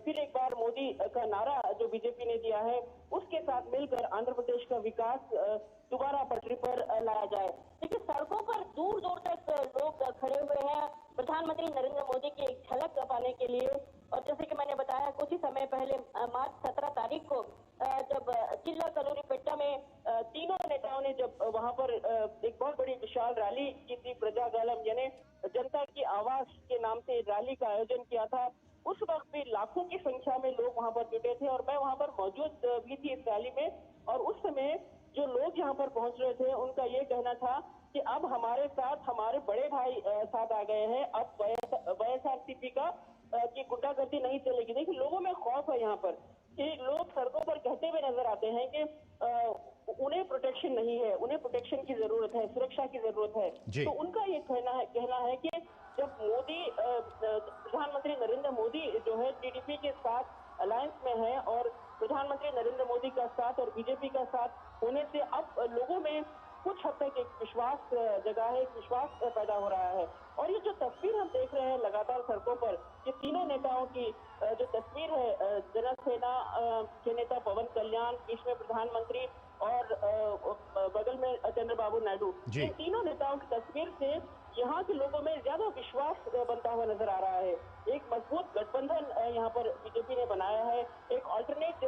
फिर एक बार मोदी का नारा जो बीजेपी ने दिया है उसके साथ मिलकर आंध्र प्रदेश का विकास दोबारा पटरी पर लाया जाए। देखिए, सड़कों पर दूर दूर तक लोग खड़े हुए हैं प्रधानमंत्री नरेंद्र मोदी की एक झलक पाने के लिए। और जैसे कि मैंने बताया कुछ ही समय पहले मार्च 17 तारीख को जब जिला कलूरीपेट्टा में तीनों नेताओं ने जब वहां पर एक बहुत बड़ी विशाल रैली की थी, प्रजागलम यानी जनता की आवाज के नाम से रैली का आयोजन किया था, उस वक्त भी लाखों की संख्या में लोग वहां पर जुटे थे और मैं वहां पर मौजूद भी थी इस रैली में। और उस समय जो लोग यहाँ पर पहुंच रहे थे उनका ये कहना था कि अब हमारे साथ हमारे बड़े भाई साथ आ गए हैं, अब वाईएसआरसीपी का की गुंडागर्दी नहीं चलेगी। देखिए, लोगों में खौफ है यहाँ पर कि लोग सड़कों पर कहते हुए नजर आते हैं कि उन्हें प्रोटेक्शन नहीं है, उन्हें प्रोटेक्शन की जरूरत है, सुरक्षा की जरूरत है। तो उनका ये कहना है कि जब मोदी प्रधानमंत्री नरेंद्र मोदी जो है टीडीपी के साथ अलायंस में है और प्रधानमंत्री नरेंद्र मोदी का साथ और बीजेपी का साथ होने से अब लोगों में कुछ हद तक एक विश्वास जगा है, एक विश्वास पैदा हो रहा है। और ये जो तस्वीर हम देख रहे हैं लगातार सड़कों पर, ये तीनों नेताओं की जो तस्वीर है, जनसेना के नेता पवन कल्याण, बीच में प्रधानमंत्री और बगल में चंद्रबाबू नायडू, इन तीनों नेताओं की तस्वीर से यहाँ के लोगों में ज्यादा विश्वास बनता हुआ नजर आ रहा है। एक मजबूत गठबंधन यहाँ पर बीजेपी ने बनाया है, एक ऑल्टरनेट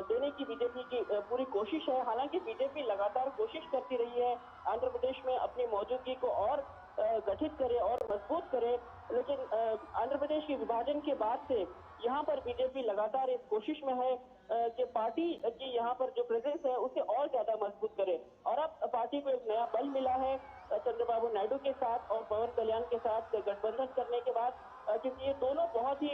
देने की बीजेपी की पूरी कोशिश है। हालांकि बीजेपी लगातार कोशिश करती रही है आंध्र प्रदेश में अपनी मौजूदगी को और गठित करे और मजबूत करे, लेकिन आंध्र प्रदेश के विभाजन के बाद से यहाँ पर बीजेपी लगातार इस कोशिश में है कि पार्टी की यहाँ पर जो प्रेजेंस है उसे और ज्यादा मजबूत करे। और अब पार्टी को एक नया बल मिला है चंद्रबाबू नायडू के साथ और पवन कल्याण के साथ गठबंधन करने के बाद, क्योंकि ये दोनों बहुत ही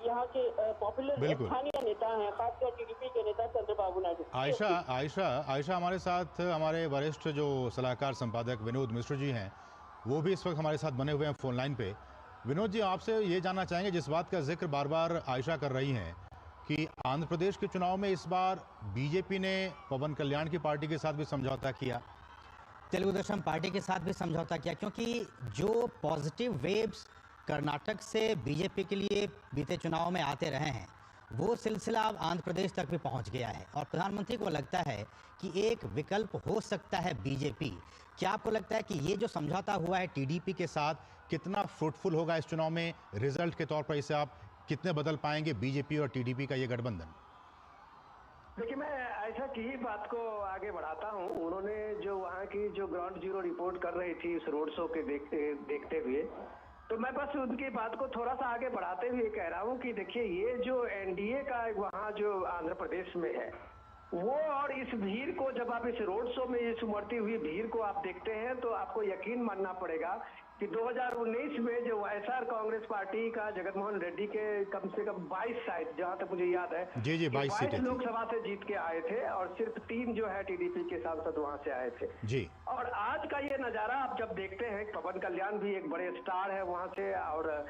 यहाँ के पॉपुलर स्थानीय नेता हैं, खासकर टीडीपी के नेता चंद्रबाबू नायडू। आयशा हमारे साथ हमारे वरिष्ठ जो सलाहकार संपादक विनोद मिश्र जी हैं, वो भी इस वक्त हमारे साथ बने हुए हैं फोन लाइन पे। विनोद जी, आपसे ये जानना चाहेंगे, जिस बात का जिक्र बार बार आयशा कर रही हैं कि आंध्र प्रदेश के चुनाव में इस बार बीजेपी ने पवन कल्याण की पार्टी के साथ भी समझौता किया, तेलुगु देशम पार्टी के साथ भी समझौता किया, क्योंकि जो पॉजिटिव वेव्स कर्नाटक से बीजेपी के लिए बीते चुनाव में आते रहे हैं वो सिलसिला अब आंध्र प्रदेश तक भी पहुंच गया है और प्रधानमंत्री को लगता है कि एक विकल्प हो सकता है बीजेपी। क्या आपको लगता है कि ये जो समझौता हुआ है टीडीपी के साथ कितना फ्रूटफुल होगा इस चुनाव में रिजल्ट के तौर पर? इसे आप कितने बदल पाएंगे बीजेपी और टीडीपी का ये गठबंधन? देखिए, मैं ऐसा की ही बात को आगे बढ़ाता हूं। उन्होंने जो वहां की जो ग्राउंड जीरो रिपोर्ट कर रही थी इस रोड शो के देखते हुए, तो मैं बस उनकी बात को थोड़ा सा आगे बढ़ाते हुए कह रहा हूं कि देखिए, ये जो एनडीए का वहां जो आंध्र प्रदेश में है वो, और इस भीड़ को जब आप इस रोड शो में इस उमड़ती हुई भीड़ को आप देखते हैं तो आपको यकीन मानना पड़ेगा कि 2019 में जो वाईएसआर कांग्रेस पार्टी का जगनमोहन रेड्डी के कम से कम 22 साइट, जहां तक मुझे याद है, जी 22 लोकसभा से जीत के आए थे और सिर्फ 3 जो है टीडीपी के सांसद वहां से आए थे जी। और आज का ये नजारा आप जब देखते हैं, पवन कल्याण भी एक बड़े स्टार है वहां से, और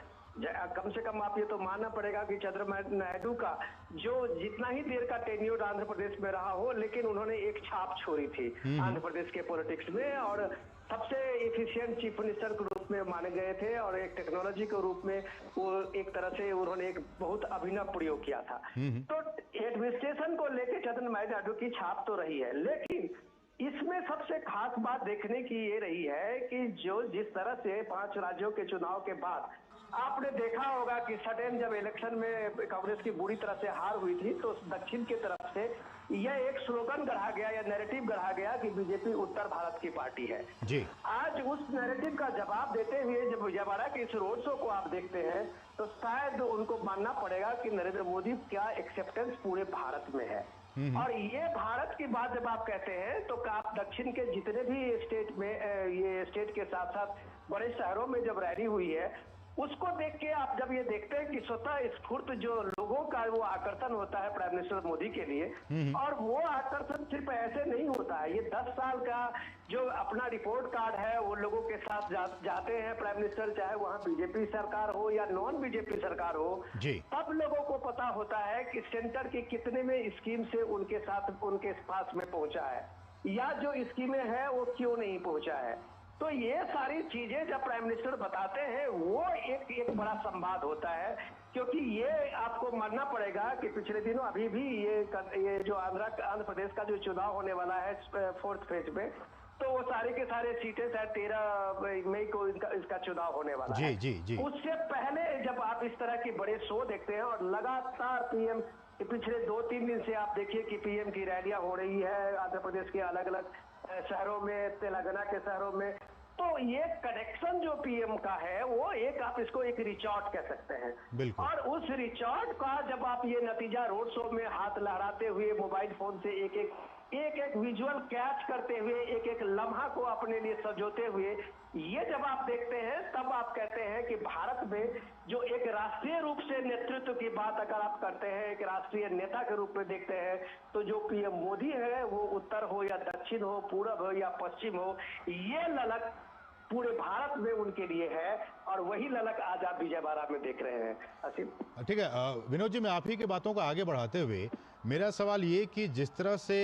कम से कम आप ये तो मानना पड़ेगा कि चंद्रबाबू नायडू का जो जितना ही देर का टेन्योर आंध्र प्रदेश में रहा हो, लेकिन उन्होंने एक छाप छोड़ी थी आंध्र प्रदेश के पॉलिटिक्स में और सबसे एफिशिएंट चीफ मिनिस्टर के रूप में माने गए थे और एक टेक्नोलॉजी के रूप में वो एक तरह से उन्होंने एक बहुत अभिनव प्रयोग किया था। तो एडमिनिस्ट्रेशन को लेकर चंद्रबाबू नायडू की छाप तो रही है, लेकिन इसमें सबसे खास बात देखने की ये रही है कि जो जिस तरह से 5 राज्यों के चुनाव के बाद आपने देखा होगा कि सडन जब इलेक्शन में कांग्रेस की बुरी तरह से हार हुई थी तो दक्षिण की तरफ से यह एक स्लोगन गढ़ा गया या नैरेटिव गढ़ा गया कि बीजेपी उत्तर भारत की पार्टी है जी। आज उस नैरेटिव का जवाब देते हुए जब विजयवाड़ा के इस रोड शो को आप देखते हैं तो शायद उनको मानना पड़ेगा कि नरेंद्र मोदी का एक्सेप्टेंस पूरे भारत में है। और ये भारत की बात जब आप कहते हैं तो आप दक्षिण के जितने भी स्टेट में ये स्टेट के साथ साथ बड़े शहरों में जब रैली हुई है उसको देख के आप जब ये देखते हैं कि स्वतः स्फूर्त जो लोगों का वो आकर्षण होता है प्राइम मिनिस्टर मोदी के लिए, और वो आकर्षण सिर्फ ऐसे नहीं होता है, ये 10 साल का जो अपना रिपोर्ट कार्ड है वो लोगों के साथ जाते हैं प्राइम मिनिस्टर, चाहे वहाँ बीजेपी सरकार हो या नॉन बीजेपी सरकार हो, तब लोगों को पता होता है कि सेंटर की कितने में स्कीम से उनके साथ उनके पास में पहुंचा है या जो स्कीमें है वो क्यों नहीं पहुंचा है। तो ये सारी चीजें जब प्राइम मिनिस्टर बताते हैं वो एक बड़ा संवाद होता है, क्योंकि ये आपको मानना पड़ेगा कि पिछले दिनों अभी भी ये जो आंध्र प्रदेश का जो चुनाव होने वाला है 4th फेज में, तो वो सारे के सारे सीटें शायद 13 मई को इसका चुनाव होने वाला है। जी। उससे पहले जब आप इस तरह के बड़े शो देखते हैं और लगातार पीएम पिछले 2-3 दिन से आप देखिए कि पीएम की रैलियां हो रही है आंध्र प्रदेश के अलग अलग शहरों में, तेलंगाना के शहरों में, तो ये कनेक्शन जो पीएम का है वो आप इसको एक रिचॉर्ट कह सकते हैं। और उस रिचॉर्ट का जब आप ये नतीजा रोड शो में हाथ लहराते हुए मोबाइल फोन से एक विजुअल कैच करते हुए एक लम्हा को अपने लिए सजोते हुए ये जब आप देखते हैं, तब आप कहते हैं कि भारत में जो एक राष्ट्रीय रूप से नेतृत्व की बात अगर आप करते हैं, एक राष्ट्रीय नेता के रूप में देखते हैं, तो जो पीएम मोदी है वो उत्तर हो या दक्षिण हो, पूरब हो या पश्चिम हो, ये ललक पूरे भारत में उनके लिए है और वही ललक आज आप विजयवाड़ा में देख रहे हैं। असीम, ठीक है विनोद जी, मैं आप ही की बातों को आगे बढ़ाते हुए मेरा सवाल ये कि जिस तरह से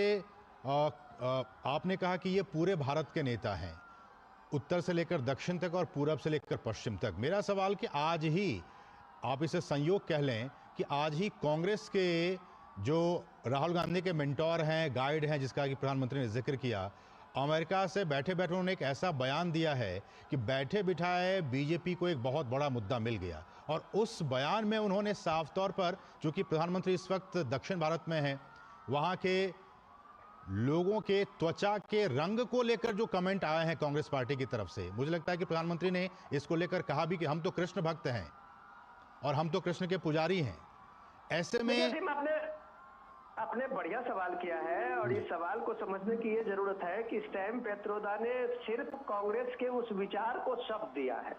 आपने कहा कि ये पूरे भारत के नेता हैं, उत्तर से लेकर दक्षिण तक और पूरब से लेकर पश्चिम तक, मेरा सवाल कि आज ही आप इसे संयोग कह लें कि आज ही कांग्रेस के जो राहुल गांधी के मेंटोर हैं, गाइड हैं, जिसका कि प्रधानमंत्री ने जिक्र किया, अमेरिका से बैठे बैठे उन्होंने एक ऐसा बयान दिया है कि बैठे बिठाए बीजेपी को एक बहुत बड़ा मुद्दा मिल गया। और उस बयान में उन्होंने साफ तौर पर, चूंकि प्रधानमंत्री इस वक्त दक्षिण भारत में हैं, वहाँ के लोगों के त्वचा के रंग को लेकर जो कमेंट आए हैं कांग्रेस पार्टी की तरफ से, मुझे लगता है कि प्रधानमंत्री ने इसको लेकर कहा भी कि हम तो कृष्ण भक्त हैं और हम तो कृष्ण के पुजारी हैं। ऐसे में आपने बढ़िया सवाल किया है और इस सवाल को समझने की ये जरूरत है कि सैम पित्रोदा ने सिर्फ कांग्रेस के उस विचार को शब्द दिया है।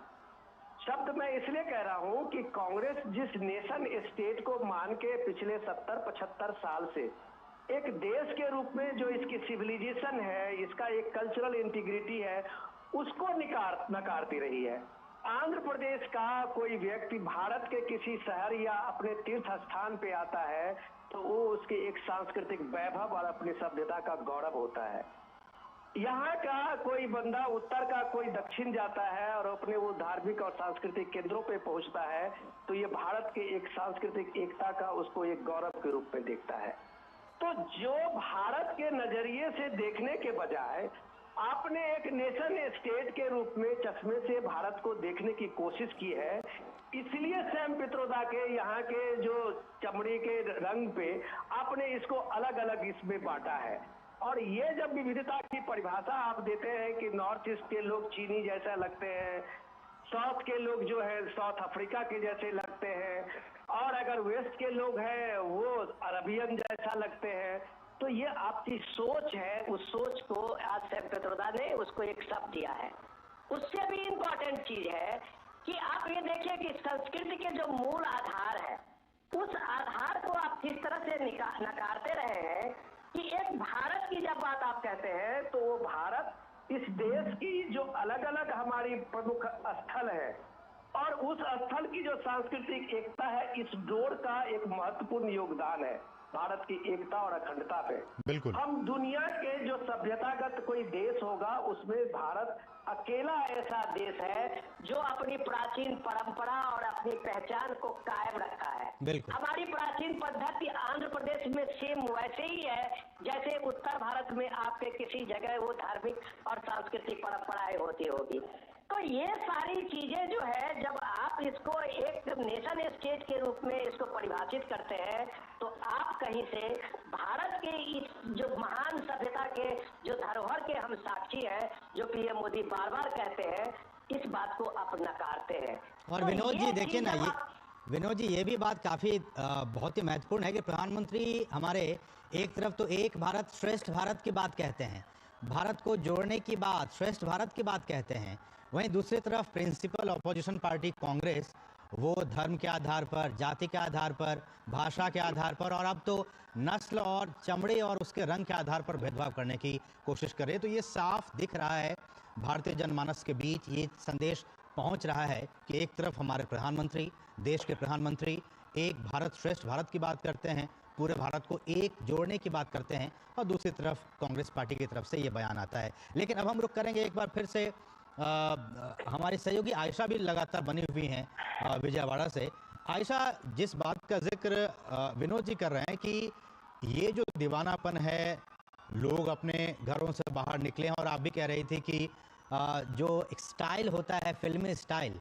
शब्द मैं इसलिए कह रहा हूं कि कांग्रेस जिस नेशन स्टेट को मान के पिछले 70-75 साल से एक देश के रूप में जो इसकी सिविलाइजेशन है, इसका एक कल्चरल इंटीग्रिटी है, उसको नकारती रही है। आंध्र प्रदेश का कोई व्यक्ति भारत के किसी शहर या अपने तीर्थ स्थान पे आता है तो वो उसके एक सांस्कृतिक वैभव और अपनी सभ्यता का गौरव होता है। यहाँ का कोई बंदा उत्तर का कोई दक्षिण जाता है और अपने वो धार्मिक और सांस्कृतिक केंद्रों पे पहुंचता है तो ये भारत के एक सांस्कृतिक एकता का उसको एक गौरव के रूप में देखता है। तो जो भारत के नजरिए से देखने के बजाय आपने एक नेशन स्टेट के रूप में चश्मे से भारत को देखने की कोशिश की है, इसलिए सैम पित्रोदा के यहाँ के जो चमड़ी के रंग पे आपने इसको अलग अलग इसमें बांटा है। और ये जब विविधता की परिभाषा आप देते हैं कि नॉर्थ ईस्ट के लोग चीनी जैसा लगते हैं, साउथ के लोग जो है साउथ अफ्रीका के जैसे लगते हैं, और अगर वेस्ट के लोग हैं वो अरबियन जैसा लगते हैं, तो ये आपकी सोच है। उस सोच को आज सैम पित्रोदा ने उसको एक शब्द दिया है। उससे भी इम्पोर्टेंट चीज है कि आप ये देखिए कि संस्कृति के जो मूल आधार है, उस आधार को आप किस तरह से नकारते रहे हैं कि एक भारत की जब बात आप कहते हैं तो वो भारत इस देश की जो अलग अलग हमारी प्रमुख स्थल है और उस स्थल की जो सांस्कृतिक एकता है, इस डोर का एक महत्वपूर्ण योगदान है भारत की एकता और अखंडता पे। बिल्कुल। हम दुनिया के जो सभ्यतागत कोई देश होगा उसमें भारत अकेला ऐसा देश है जो अपनी प्राचीन परंपरा और अपनी पहचान को कायम रखा है। हमारी प्राचीन पद्धति आंध्र प्रदेश में सेम वैसे ही है जैसे उत्तर भारत में आपके किसी जगह वो धार्मिक और सांस्कृतिक परंपराएं होती होगी। तो ये सारी चीजें जो है, जब आप इसको एक नेशन स्टेट के रूप में इसको परिभाषित करते हैं तो आप कहीं से भारत के इस जो महान सभ्यता के जो धरोहर के हम साक्षी हैं, जो पीएम मोदी बार बार कहते हैं, इस बात को आप नकारते हैं। और तो विनोद जी देखिए ना, ये विनोद जी ये भी बात काफ़ी बहुत ही महत्वपूर्ण है कि प्रधानमंत्री हमारे एक तरफ तो एक भारत श्रेष्ठ भारत की बात कहते हैं, भारत को जोड़ने की बात, श्रेष्ठ भारत की बात कहते हैं, वहीं दूसरी तरफ प्रिंसिपल ऑपोजिशन पार्टी कांग्रेस वो धर्म के आधार पर, जाति के आधार पर, भाषा के आधार पर और अब तो नस्ल और चमड़े और उसके रंग के आधार पर भेदभाव करने की कोशिश कर रहे हैं। तो ये साफ दिख रहा है भारतीय जनमानस के बीच ये संदेश पहुंच रहा है कि एक तरफ हमारे प्रधानमंत्री, देश के प्रधानमंत्री एक भारत श्रेष्ठ भारत की बात करते हैं, पूरे भारत को एक जोड़ने की बात करते हैं, और दूसरी तरफ कांग्रेस पार्टी की तरफ से ये बयान आता है। लेकिन अब हम रुक करेंगे एक बार फिर से हमारी सहयोगी आयशा भी लगातार बनी हुई हैं विजयवाड़ा से। आयशा, जिस बात का जिक्र विनोद जी कर रहे हैं कि ये जो दीवानापन है, लोग अपने घरों से बाहर निकले हैं, और आप भी कह रही थी कि जो एक स्टाइल होता है, फिल्मी स्टाइल,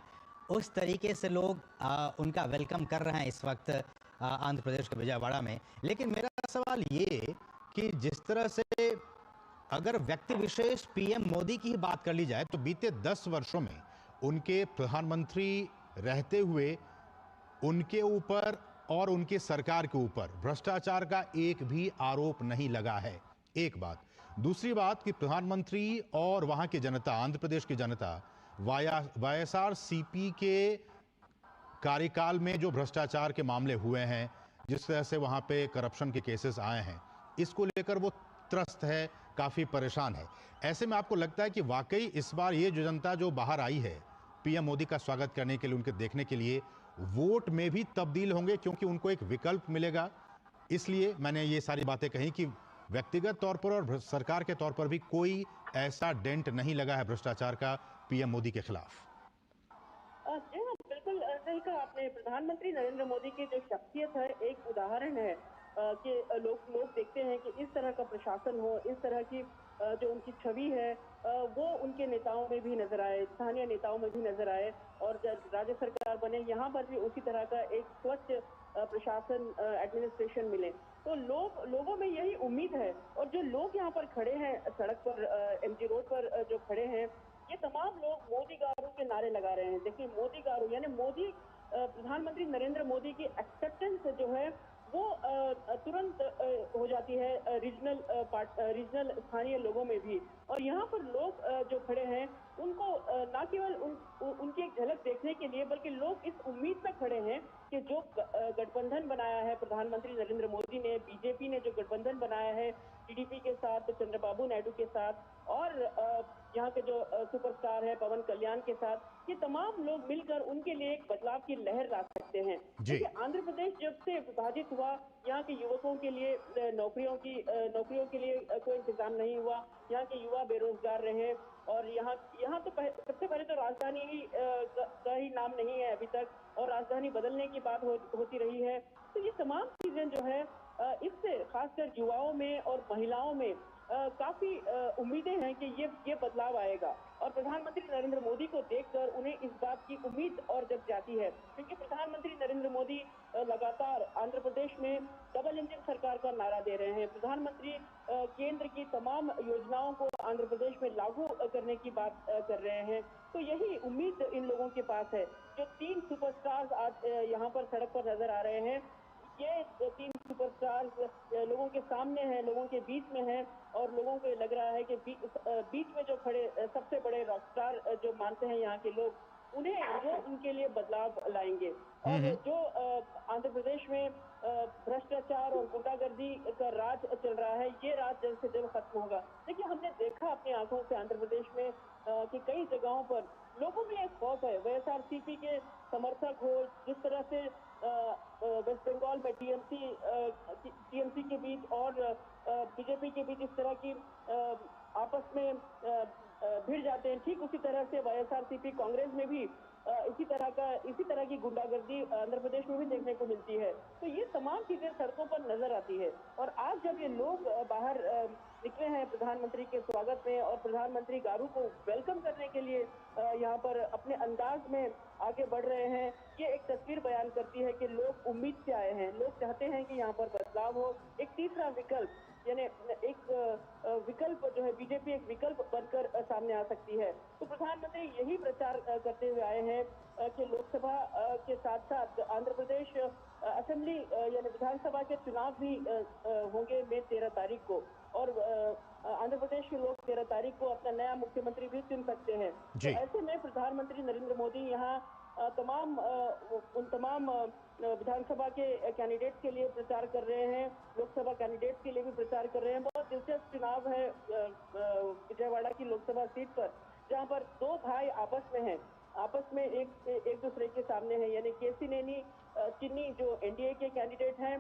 उस तरीके से लोग उनका वेलकम कर रहे हैं इस वक्त आंध्र प्रदेश के विजयवाड़ा में। लेकिन मेरा सवाल ये कि जिस तरह से अगर व्यक्ति विशेष पीएम मोदी की ही बात कर ली जाए, तो बीते 10 वर्षों में उनके प्रधानमंत्री रहते हुए उनके ऊपर और उनकी सरकार के ऊपर भ्रष्टाचार का एक भी आरोप नहीं लगा है। एक बात। दूसरी बात कि प्रधानमंत्री और वहां की जनता, आंध्र प्रदेश की जनता, वाईएसआरसीपी के कार्यकाल में जो भ्रष्टाचार के मामले हुए हैं, जिस तरह से वहां पे करप्शन के केसेस आए हैं, इसको लेकर वो त्रस्त है, काफी परेशान है। ऐसे में आपको लगता है कि वाकई इस बार ये जो जनता जो बाहर आई है पीएम मोदी का स्वागत करने के लिए, उनके देखने के लिए, वोट में भी तब्दील होंगे क्योंकि उनको एक विकल्प मिलेगा? इसलिए मैंने ये सारी बातें कही कि व्यक्तिगत तौर पर और सरकार के तौर पर भी कोई ऐसा डेंट नहीं लगा है भ्रष्टाचार का पीएम मोदी के खिलाफ। जी हाँ, बिल्कुल सही कहा आपने। प्रधानमंत्री नरेंद्र मोदी की जो शख्सियत है, एक उदाहरण है कि लोग देखते हैं कि इस तरह का प्रशासन हो, इस तरह की जो उनकी छवि है वो उनके नेताओं में भी नजर आए, स्थानीय नेताओं में भी नजर आए, और जब राज्य सरकार बने यहाँ पर भी उसी तरह का एक स्वच्छ प्रशासन, एडमिनिस्ट्रेशन मिले। तो लोगों में यही उम्मीद है। और जो लोग यहाँ पर खड़े हैं सड़क पर, एमजी रोड पर जो खड़े हैं, ये तमाम लोग मोदी गारू के नारे लगा रहे हैं। देखिए, मोदी गारू यानी मोदी, प्रधानमंत्री नरेंद्र मोदी की एक्सेप्टेंस जो है वो तुरंत हो जाती है रीजनल स्थानीय लोगों में भी। और यहाँ पर लोग जो खड़े हैं उनको न केवल उनकी एक झलक देखने के लिए, बल्कि लोग इस उम्मीद में खड़े हैं कि जो गठबंधन बनाया है प्रधानमंत्री नरेंद्र मोदी ने, बीजेपी ने जो गठबंधन बनाया है टीडीपी के साथ, चंद्रबाबू नायडू के साथ, और यहाँ के जो सुपरस्टार है पवन कल्याण के साथ, ये तमाम लोग मिलकर उनके लिए एक बदलाव की लहर ला सकते हैं। देखिए, आंध्र प्रदेश जब से विभाजित हुआ, यहाँ के युवकों के लिए नौकरियों के लिए कोई इंतजाम नहीं हुआ। यहाँ के युवा बेरोजगार रहे, और यहाँ तो सबसे पहले तो राजधानी का ही नाम नहीं है अभी तक, और राजधानी बदलने की बात होती रही है। तो ये तमाम चीजें जो है इससे खासकर युवाओं में और महिलाओं में काफी उम्मीदें हैं कि ये बदलाव आएगा। और प्रधानमंत्री नरेंद्र मोदी को देखकर उन्हें इस बात की उम्मीद और जग जाती है, क्योंकि प्रधानमंत्री नरेंद्र मोदी लगातार आंध्र प्रदेश में डबल इंजन सरकार का नारा दे रहे हैं। प्रधानमंत्री केंद्र की तमाम योजनाओं को आंध्र प्रदेश में लागू करने की बात कर रहे हैं। तो यही उम्मीद इन लोगों के पास है। जो 3 सुपरस्टार्स आज यहाँ पर सड़क पर नजर आ रहे हैं, ये 3 सुपरस्टार्स लोगों के सामने हैं, लोगों के बीच में हैं, और लोगों को लग रहा है कि बीच में जो खड़े सबसे बड़े रॉकस्टार जो मानते हैं यहाँ के लोग, वो उनके लिए बदलाव लाएंगे। और जो आंध्र प्रदेश में भ्रष्टाचार और गुंडागर्दी का राज चल रहा है, ये राज जल्द से जल्द खत्म होगा। देखिए, हमने देखा अपनी आंखों से आंध्र प्रदेश में कि कई जगहों पर लोगों में एक खौफ है। वाईएसआरसीपी के समर्थक हो, जिस तरह से वेस्ट बंगाल में टीएमसी के बीच और बीजेपी के बीच इस तरह की आपस में भिड़ जाते हैं, ठीक उसी तरह से वाईएसआरसीपी कांग्रेस में भी इसी तरह की गुंडागर्दी आंध्र प्रदेश में भी देखने को मिलती है। तो ये तमाम चीजें सड़कों पर नजर आती है। और आज जब ये लोग बाहर निकले हैं प्रधानमंत्री के स्वागत में, और प्रधानमंत्री गारू को वेलकम करने के लिए यहाँ पर अपने अंदाज में आगे बढ़ रहे हैं, ये एक तस्वीर बयान करती है कि लोग उम्मीद से आए हैं। लोग चाहते हैं कि यहाँ पर बदलाव हो, एक तीसरा विकल्प, यानी एक विकल्प जो है, बीजेपी एक विकल्प बनकर सामने आ सकती है। तो प्रधानमंत्री यही प्रचार करते हुए आए हैं कि लोकसभा के साथ साथ आंध्र प्रदेश असेंबली यानी विधानसभा के चुनाव भी होंगे मई 13 तारीख को, और आंध्र प्रदेश के लोग 13 तारीख को अपना नया मुख्यमंत्री भी चुन सकते हैं। तो ऐसे में प्रधानमंत्री नरेंद्र मोदी यहाँ उन तमाम विधानसभा के कैंडिडेट्स के लिए प्रचार कर रहे हैं, लोकसभा कैंडिडेट्स के लिए भी प्रचार कर रहे हैं। बहुत दिलचस्प चुनाव है विजयवाड़ा की लोकसभा सीट पर, जहां पर 2 भाई आपस में एक दूसरे के सामने हैं, यानी केसीनेनी चिन्नी जो एनडीए के कैंडिडेट हैं,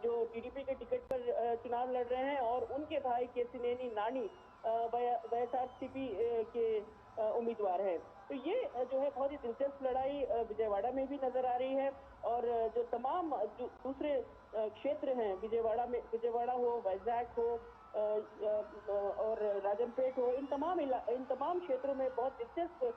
जो टीडीपी के टिकट पर चुनाव लड़ रहे हैं, और उनके भाई केसीनेनी नानी वाईएसआरसीपी के उम्मीदवार हैं। तो ये जो है बहुत ही दिलचस्प लड़ाई विजयवाड़ा में भी नजर आ रही है। और जो तमाम जो दूसरे क्षेत्र हैं, विजयवाड़ा हो, वैजाग हो और राजनपेट हो, इन तमाम क्षेत्रों में बहुत दिलचस्प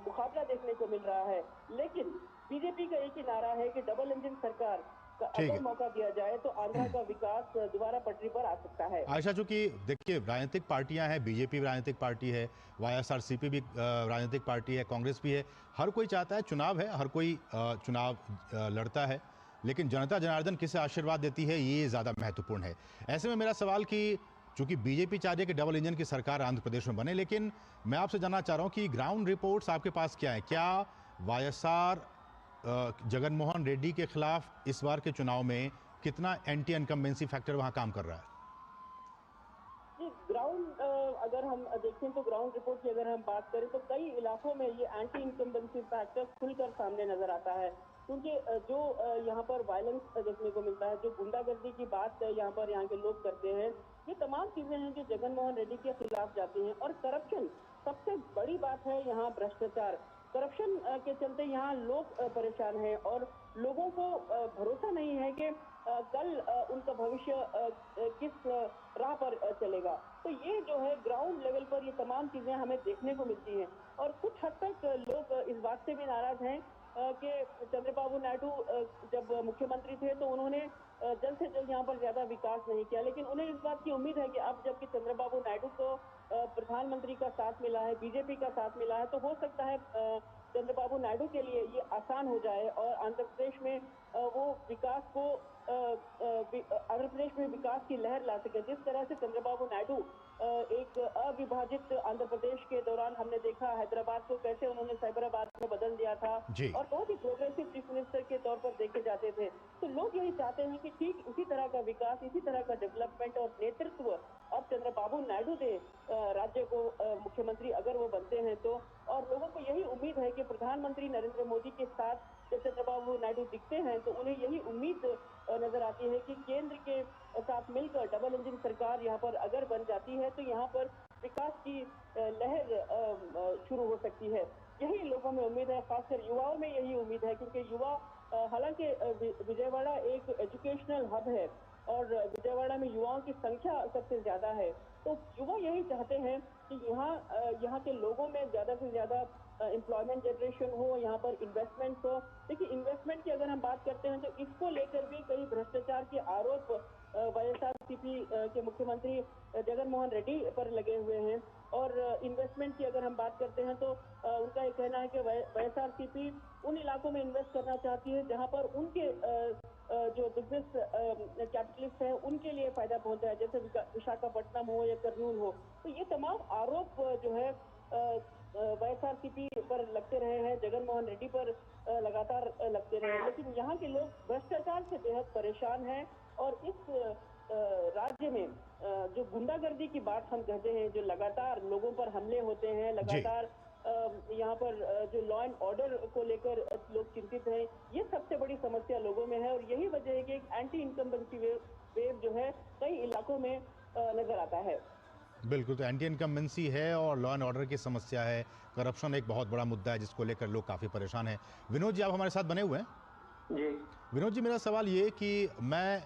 मुकाबला देखने को मिल रहा है। लेकिन बीजेपी का एक ही नारा है कि डबल इंजन सरकार का अगर मौका दिया जाए तो आंध्रा का विकास दोबारा पटरी पर आ सकता है। आयशा, चूंकि देखिए राजनीतिक पार्टियां हैं, बीजेपी राजनीतिक पार्टी है, वाईएसआरसीपी भी राजनीतिक पार्टी है, कांग्रेस भी है, हर कोई चाहता है, चुनाव है, हर कोई चुनाव लड़ता है, लेकिन जनता जनार्दन किसे आशीर्वाद देती है ये ज़्यादा महत्वपूर्ण है। ऐसे में मेरा सवाल कि चूंकि बीजेपी चाह रही है कि डबल इंजन की सरकार आंध्र प्रदेश में बने, लेकिन मैं आपसे जानना चाह रहा हूं कि ग्राउंड रिपोर्ट्स आपके पास क्या है? क्या वाईएसआर जगन मोहन रेड्डी के खिलाफ इस बार के चुनाव में कितना एंटी इनकम्बेंसी फैक्टर वहां काम कर रहा है? ग्राउंड अगर हम देखें तो ग्राउंड रिपोर्ट की अगर हम बात करें तो कई इलाकों में ये एंटी इनकम्बेंसी फैक्टर खुलकर सामने नजर आता है। क्योंकि जो यहाँ पर वायलेंस देखने को मिलता है, जो गुंडागर्दी की बात यहाँ के लोग करते हैं, ये तमाम चीजें हैं जो जगन मोहन रेड्डी के खिलाफ जाती हैं। और करप्शन सबसे बड़ी बात है, यहाँ भ्रष्टाचार, करप्शन के चलते यहाँ लोग परेशान हैं और लोगों को भरोसा नहीं है कि कल उनका भविष्य किस राह पर चलेगा। तो ये जो है ग्राउंड लेवल पर ये तमाम चीजें हमें देखने को मिलती हैं। और कुछ हद तक लोग इस बात से भी नाराज हैं कि चंद्रबाबू नायडू जब मुख्यमंत्री थे तो उन्होंने जल्द से जल्द यहाँ पर ज्यादा विकास नहीं किया, लेकिन उन्हें इस बात की उम्मीद है कि अब जबकि चंद्रबाबू नायडू को प्रधानमंत्री का साथ मिला है, बीजेपी का साथ मिला है, तो हो सकता है चंद्रबाबू नायडू के लिए ये आसान हो जाए और आंध्र प्रदेश में वो विकास को आंध्र प्रदेश में विकास की लहर ला सके। जिस तरह से चंद्रबाबू नायडू एक अविभाजित आंध्र प्रदेश के दौरान हमने देखा हैदराबाद को कैसे उन्होंने साइबराबाद में बदल दिया था और बहुत ही प्रोग्रेसिव चीफ मिनिस्टर के तौर पर देखे जाते थे। तो लोग यही चाहते हैं कि ठीक इसी तरह का विकास, इसी तरह का डेवलपमेंट और नेतृत्व अब चंद्रबाबू नायडू दे राज्य को मुख्यमंत्री अगर वो बनते हैं तो। और लोगों को यही उम्मीद है कि प्रधानमंत्री नरेंद्र मोदी के साथ जब चंद्रबाबू नायडू दिखते हैं तो उन्हें यही उम्मीद नजर आती है कि केंद्र के साथ मिलकर डबल इंजन सरकार यहाँ पर अगर बन जाती है तो यहाँ पर विकास की लहर शुरू हो सकती है। यही लोगों में उम्मीद है, खासकर युवाओं में यही उम्मीद है, क्योंकि युवा हालांकि विजयवाड़ा एक एजुकेशनल हब है और विजयवाड़ा में युवाओं की संख्या सबसे ज्यादा है। तो युवा यही चाहते हैं कि यहाँ के लोगों में ज्यादा से ज्यादा एम्प्लॉयमेंट जनरेशन हो, यहाँ पर इन्वेस्टमेंट हो। देखिए इन्वेस्टमेंट की अगर हम बात करते हैं तो इसको लेकर भी कई भ्रष्टाचार के आरोप वाईएसआरसीपी के मुख्यमंत्री जगन मोहन रेड्डी पर लगे हुए हैं। और इन्वेस्टमेंट की अगर हम बात करते हैं तो उनका ये कहना है कि वाईएसआरसीपी उन इलाकों में इन्वेस्ट करना चाहती है जहां पर उनके जो बिजनेस कैपिटलिस्ट हैं उनके लिए फायदा पहुंचा है, जैसे विशाखापट्टनम हो या कर्नूल हो। तो ये तमाम आरोप जो है वाईएसआरसीपी पर लगते रहे हैं, जगन मोहन रेड्डी पर लगातार लगते रहे हैं, लेकिन यहाँ के लोग भ्रष्टाचार से बेहद परेशान हैं। और इस राज्य में जो गुंडागर्दी की बात हम कहते हैं, जो लगातार लोगों पर हमले होते हैं, लगातार यहाँ पर जो लॉ एंड ऑर्डर को लेकर लोग चिंतित हैं, ये सबसे बड़ी समस्या लोगों में है। और यही वजह है कि एक एंटी इनकम्बेंसी वेव जो है कई इलाकों में नजर आता है। बिल्कुल, तो एंटी इनकम्बेंसी है और लॉ एंड ऑर्डर की समस्या है, करप्शन एक बहुत बड़ा मुद्दा है जिसको लेकर लोग काफ़ी परेशान हैं। विनोद जी, आप हमारे साथ बने हुए हैं? जी विनोद जी, मेरा सवाल ये कि मैं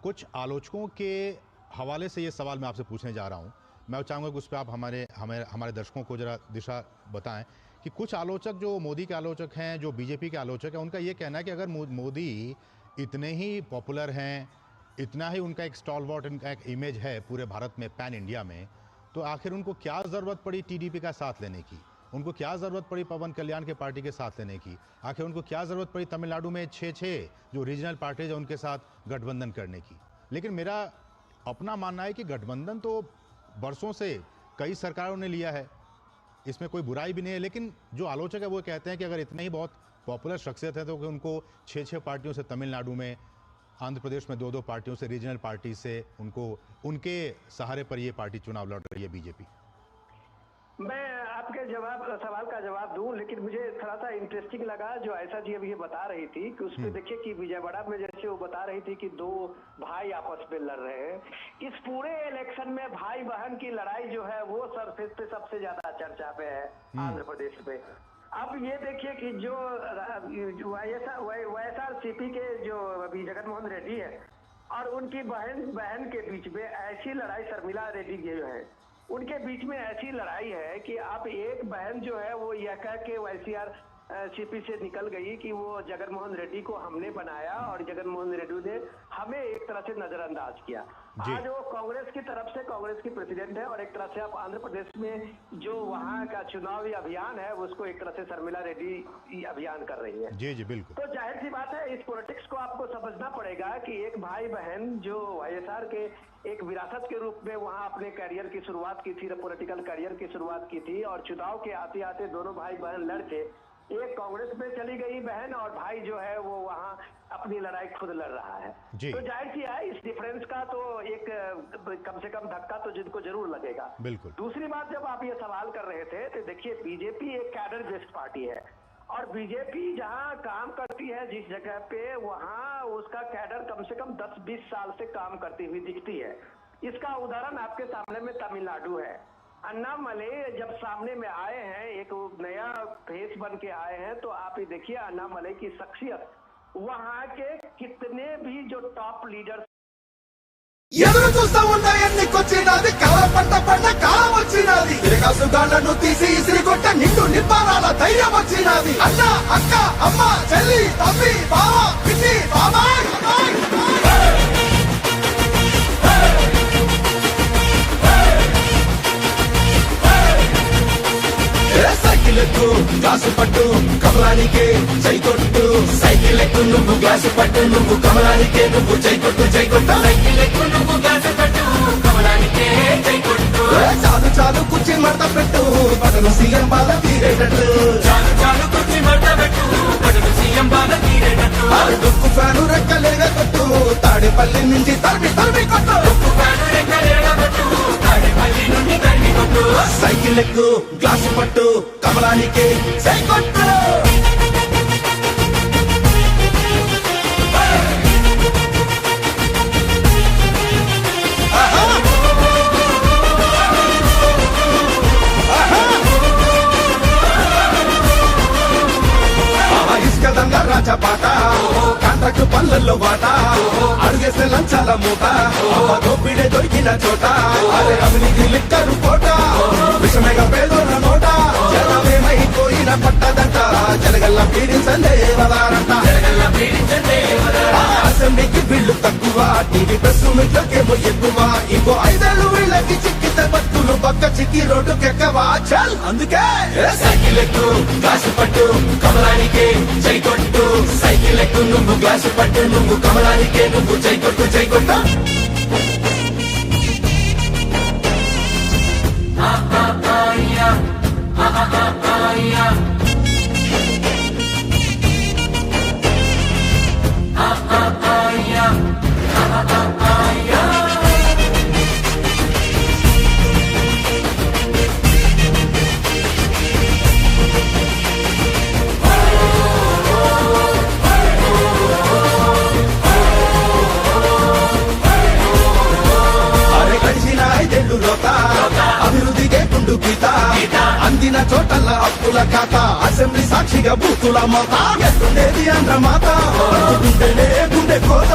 कुछ आलोचकों के हवाले से ये सवाल मैं आपसे पूछने जा रहा हूँ। मैं चाहूँगा कि उस पर आप हमारे दर्शकों को ज़रा दिशा बताएं कि कुछ आलोचक जो मोदी के आलोचक हैं, जो बीजेपी के आलोचक हैं, उनका ये कहना है कि अगर मोदी इतने ही पॉपुलर हैं, इतना ही उनका एक स्टॉलवर्ट, उनका एक इमेज है पूरे भारत में, पैन इंडिया में, तो आखिर उनको क्या ज़रूरत पड़ी टीडीपी का साथ लेने की? उनको क्या ज़रूरत पड़ी पवन कल्याण के पार्टी के साथ लेने की? आखिर उनको क्या ज़रूरत पड़ी तमिलनाडु में 6 जो रीजनल पार्टीज है उनके साथ गठबंधन करने की? लेकिन मेरा अपना मानना है कि गठबंधन तो बरसों से कई सरकारों ने लिया है, इसमें कोई बुराई भी नहीं है। लेकिन जो आलोचक है वो कहते हैं कि अगर इतने ही बहुत पॉपुलर शख्सियत है तो उनको 6 पार्टियों से तमिलनाडु में, आंध्र प्रदेश में 2 पार्टियों से, रीजनल पार्टी से, उनको उनके सहारे पर ये पार्टी चुनाव लड़ रही है बीजेपी। मैं आपके सवाल का जवाब दूं, लेकिन मुझे थोड़ा सा इंटरेस्टिंग लगा जो आयशा जी अभी ये बता रही थी कि उसमें देखिए कि विजयवाड़ा में जैसे वो बता रही थी कि दो भाई आपस में लड़ रहे हैं। इस पूरे इलेक्शन में भाई बहन की लड़ाई जो है वो सरफेस पे सबसे ज्यादा चर्चा पे है आंध्र प्रदेश में। अब ये देखिए कि जो YSRCP के जो अभी जगनमोहन रेड्डी है और उनकी बहन के बीच में ऐसी लड़ाई, शर्मिला रेड्डी जो है उनके बीच में ऐसी लड़ाई है कि आप एक बहन जो है वो यह कह के YSRCP से निकल गई कि वो जगनमोहन रेड्डी को हमने बनाया और जगनमोहन रेड्डी ने हमें एक तरह से नजरअंदाज किया। आज वो कांग्रेस की तरफ से, कांग्रेस की प्रेसिडेंट है और एक तरह से आप आंध्र प्रदेश में जो वहाँ का चुनावी अभियान है उसको एक तरह से शर्मिला रेड्डी अभियान कर रही है। जी जी बिल्कुल। तो जाहिर सी बात है इस पॉलिटिक्स को आपको समझना पड़ेगा कि एक भाई बहन जो YSR के एक विरासत के रूप में वहाँ अपने करियर की शुरुआत की थी, पॉलिटिकल करियर की शुरुआत की थी और चुनाव के आते आते दोनों भाई बहन लड़के, एक कांग्रेस में चली गई बहन और भाई जो है वो वहाँ अपनी लड़ाई खुद लड़ रहा है। तो जाहिर सी है इस डिफरेंस का तो एक कम से कम धक्का तो जिनको जरूर लगेगा। बिल्कुल। दूसरी बात, जब आप ये सवाल कर रहे थे तो देखिए बीजेपी एक कैडर बेस्ड पार्टी है और बीजेपी जहां काम करती है जिस जगह पे, वहां उसका कैडर कम से कम 10-20 साल से काम करती हुई दिखती है। इसका उदाहरण आपके सामने में तमिलनाडु है। अन्नामले जब सामने में आए हैं, एक नया फेस बन के आए हैं, तो आप ये देखिए अन्नामले की शख्सियत, वहां के कितने भी जो टॉप लीडर्स ఎదురు చూస్తా ఉన్న ఎన్నికొచ్చినది కల పంట పంట కాలం వచ్చినది తిరగాసుగాళ్లను తీసి ఇసిరి కొట్ట నిండు నిప్పారాల ధైర్యం వచ్చినది అన్న అక్క అమ్మ చెల్లి తమ్మి బావ పిన్ని బాబాయ్ సైకిల్ ఎక్కు గ్లాసు పట్టు కమలానికే జై కొట్టు సైకిల్ ఎక్కు నువ్వు గ్లాసు పట్టు నువ్వు కమలానికే నువ్వు జై కొట్టు జై కొట్టు సైకిల్ ఎక్కు నువ్వు గ్లాసు పట్టు కమలానికే జై కొట్టు చాలు చాలు కుర్చీ మడత పెట్టు బటను సీఎం బాల తీరేటట్టు చాలు చాలు కుర్చీ మడత పెట్టు బటను సీఎం బాల తీరేటట్టు దుక్కు ఫ్యాను రెక్కలేగా కొట్టు తాడేపల్లి నుంచి తరిమి తరిమి కొట్టు దుక్కు ఫ్యాను రెక్కలేగా కొట్టు తాడేపల్లి నుండి తరిమి కొట్టు సైకిల్ ఎక్కు గ్లాసు పట్టు కమలానికే జై కొట్టు రాజా పాట కాంట్రాక్ట్ పనులలో వాట అడుగేస్తే లంచాల మూట దోపిడే దొరికిన చోట అదే అవినీతి లిక్కరు కోట విషమేగా పేదోళ్ళ నోట జనమేమైపోయిన పట్టదంట జనగల్ల పీడించండే వదారంట అసెంబ్లీకి బిల్లు తక్కువ, టీవీ ప్రెస్ మీట్లకేమో ఎక్కువ, ఇంకో 5 ఏళ్ళు వీళ్ళకి చిక్కితే బతుకులు పక్క చిక్కి రోడ్డుకెక్కవా చల్. అందుకే సైకిల్ ఎక్కు గ్లాసు పట్టు కమలానికే జై కొట్టు సైకిల్ ఎక్కు నువ్వు గ్లాసు పట్టు నువ్వు కమలానికే నువ్వు జై కొట్టు జై కొట్టు అభివృద్ధికే గుండు గీత అందిన చోటల్ల అప్పుల ఖాతా అసెంబ్లీ సాక్షిగా బూతుల మోత ఎత్తుండేది ఆంధ్ర మాత గుండెనే గుండె కోత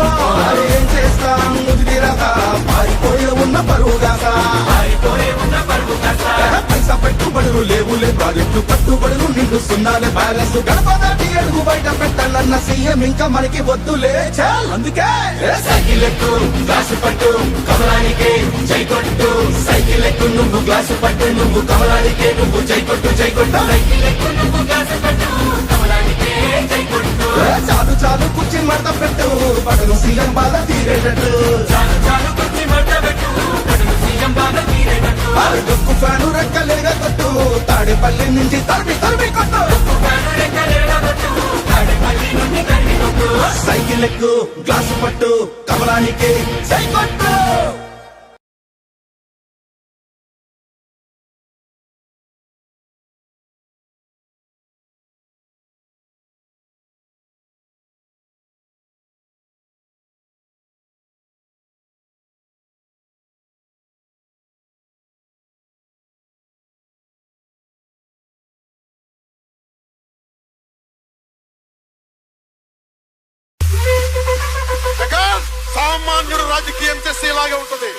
ఏం చేస్తాం ముదిరిరాత పారిపోయే ఉన్న పరువుగాత పైసా పెట్టుబడులు లేవులే ప్రాజెక్టు కట్టుబడులు నిండు సున్నాలే బ్యాలెన్స్ గడప దాటి అడుగు బయట పెట్టాలన్న సీఎం ఇంకా మనకి వద్దులే చాల్. అందుకే సైకిల్ ఎక్కు గ్లాసు పట్టు కమలానికే జై కొట్టు సైకిల్ ఎక్కు నువ్వు గ్లాసు పట్టు నువ్వు కమలానికే నువ్వు జై కొట్టు జై కొట్టు సైకిల్ ఎక్కు నువ్వు గ్లాసు పట్టు కమలానికే జై కొట్టు చాలు చాలు కుర్చీ మడత పెట్టు బటను సీఎం బాధ తీరేటట్టు చాలు చాలు కుర్చీ మడత పెట్టు బటను సీఎం బాధ తీరేటట్టు దుక్కు ఫ్యాను రెక్కలేగా కొట్టు తాడేపల్లి నుంచి తరిమి తరిమి కొట్టు దుక్కు ఫ్యాను రెక్కలేగా కొట్టు తాడేపల్లి నుండి తరిమి కొట్టు సైకిల్ ఎక్కు గ్లాసు పట్టు కమలానికే జై కొట్టు. సామాన్యుడు రాజకీయం చేస్తే ఇలాగే ఉంటుంది.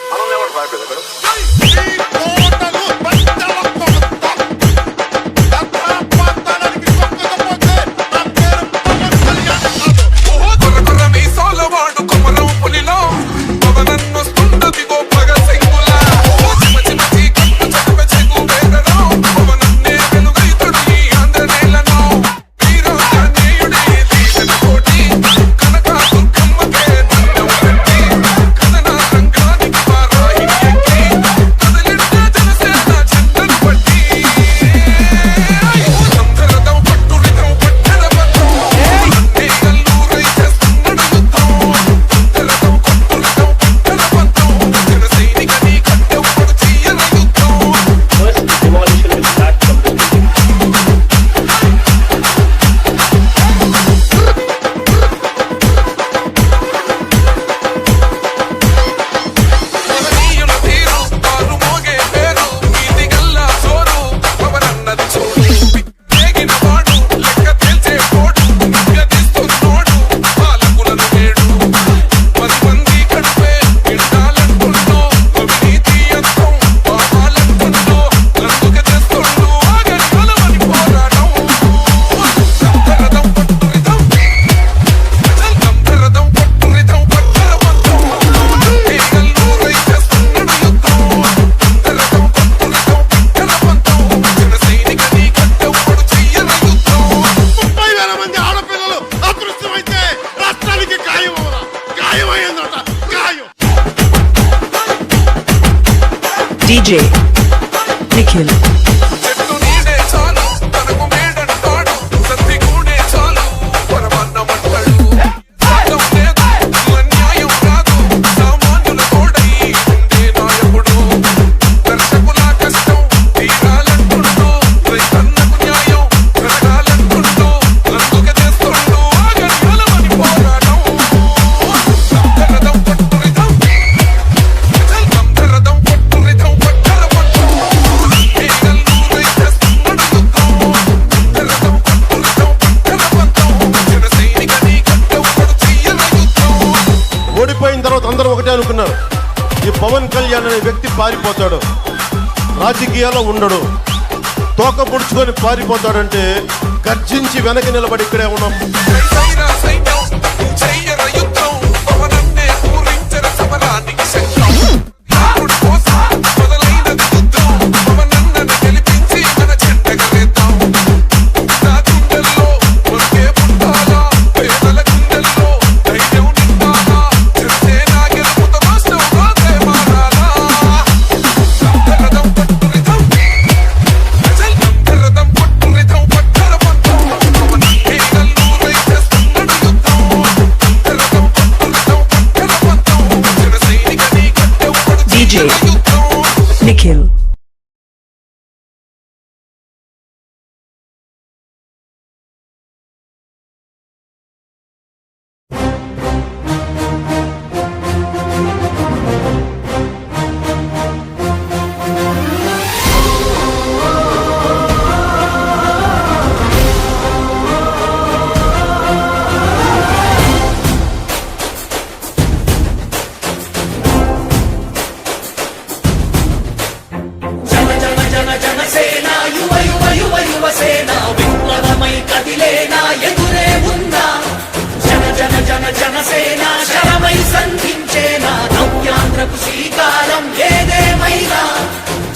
DJ Nikhil. అందరూ ఒకటే అనుకున్నారు, ఈ పవన్ కళ్యాణ్ అనే వ్యక్తి పారిపోతాడు, రాజకీయాల్లో ఉండడు, తోక పుడుచుకొని పారిపోతాడంటే గర్జించి వెనక్కి నిలబడి ఇక్కడే ఉన్నాం. DJ Nikhil.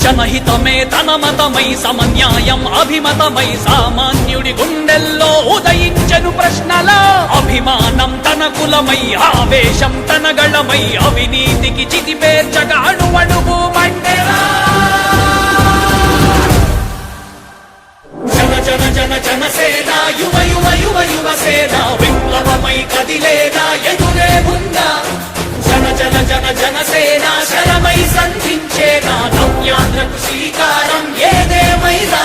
जनहितमे तनमतमै समन्यायं अभिमतमै सामान्युडि गुंडेल्लो उदयिंचनु प्रश्नला अभिमानं तन कुलमै आवेशं तन गळमै अविनीतिकी चितिपेर्चगा अणुवणुवु मंडेला जन जन जन जनसेना युव युव युव युवसेना विप्लवमै कदिलेना एदुरे उन्ना जन जन जन जनसेना शरमै संधिंचेना नव्यान्द्రకు శ్రీకారం ఏదేమైనా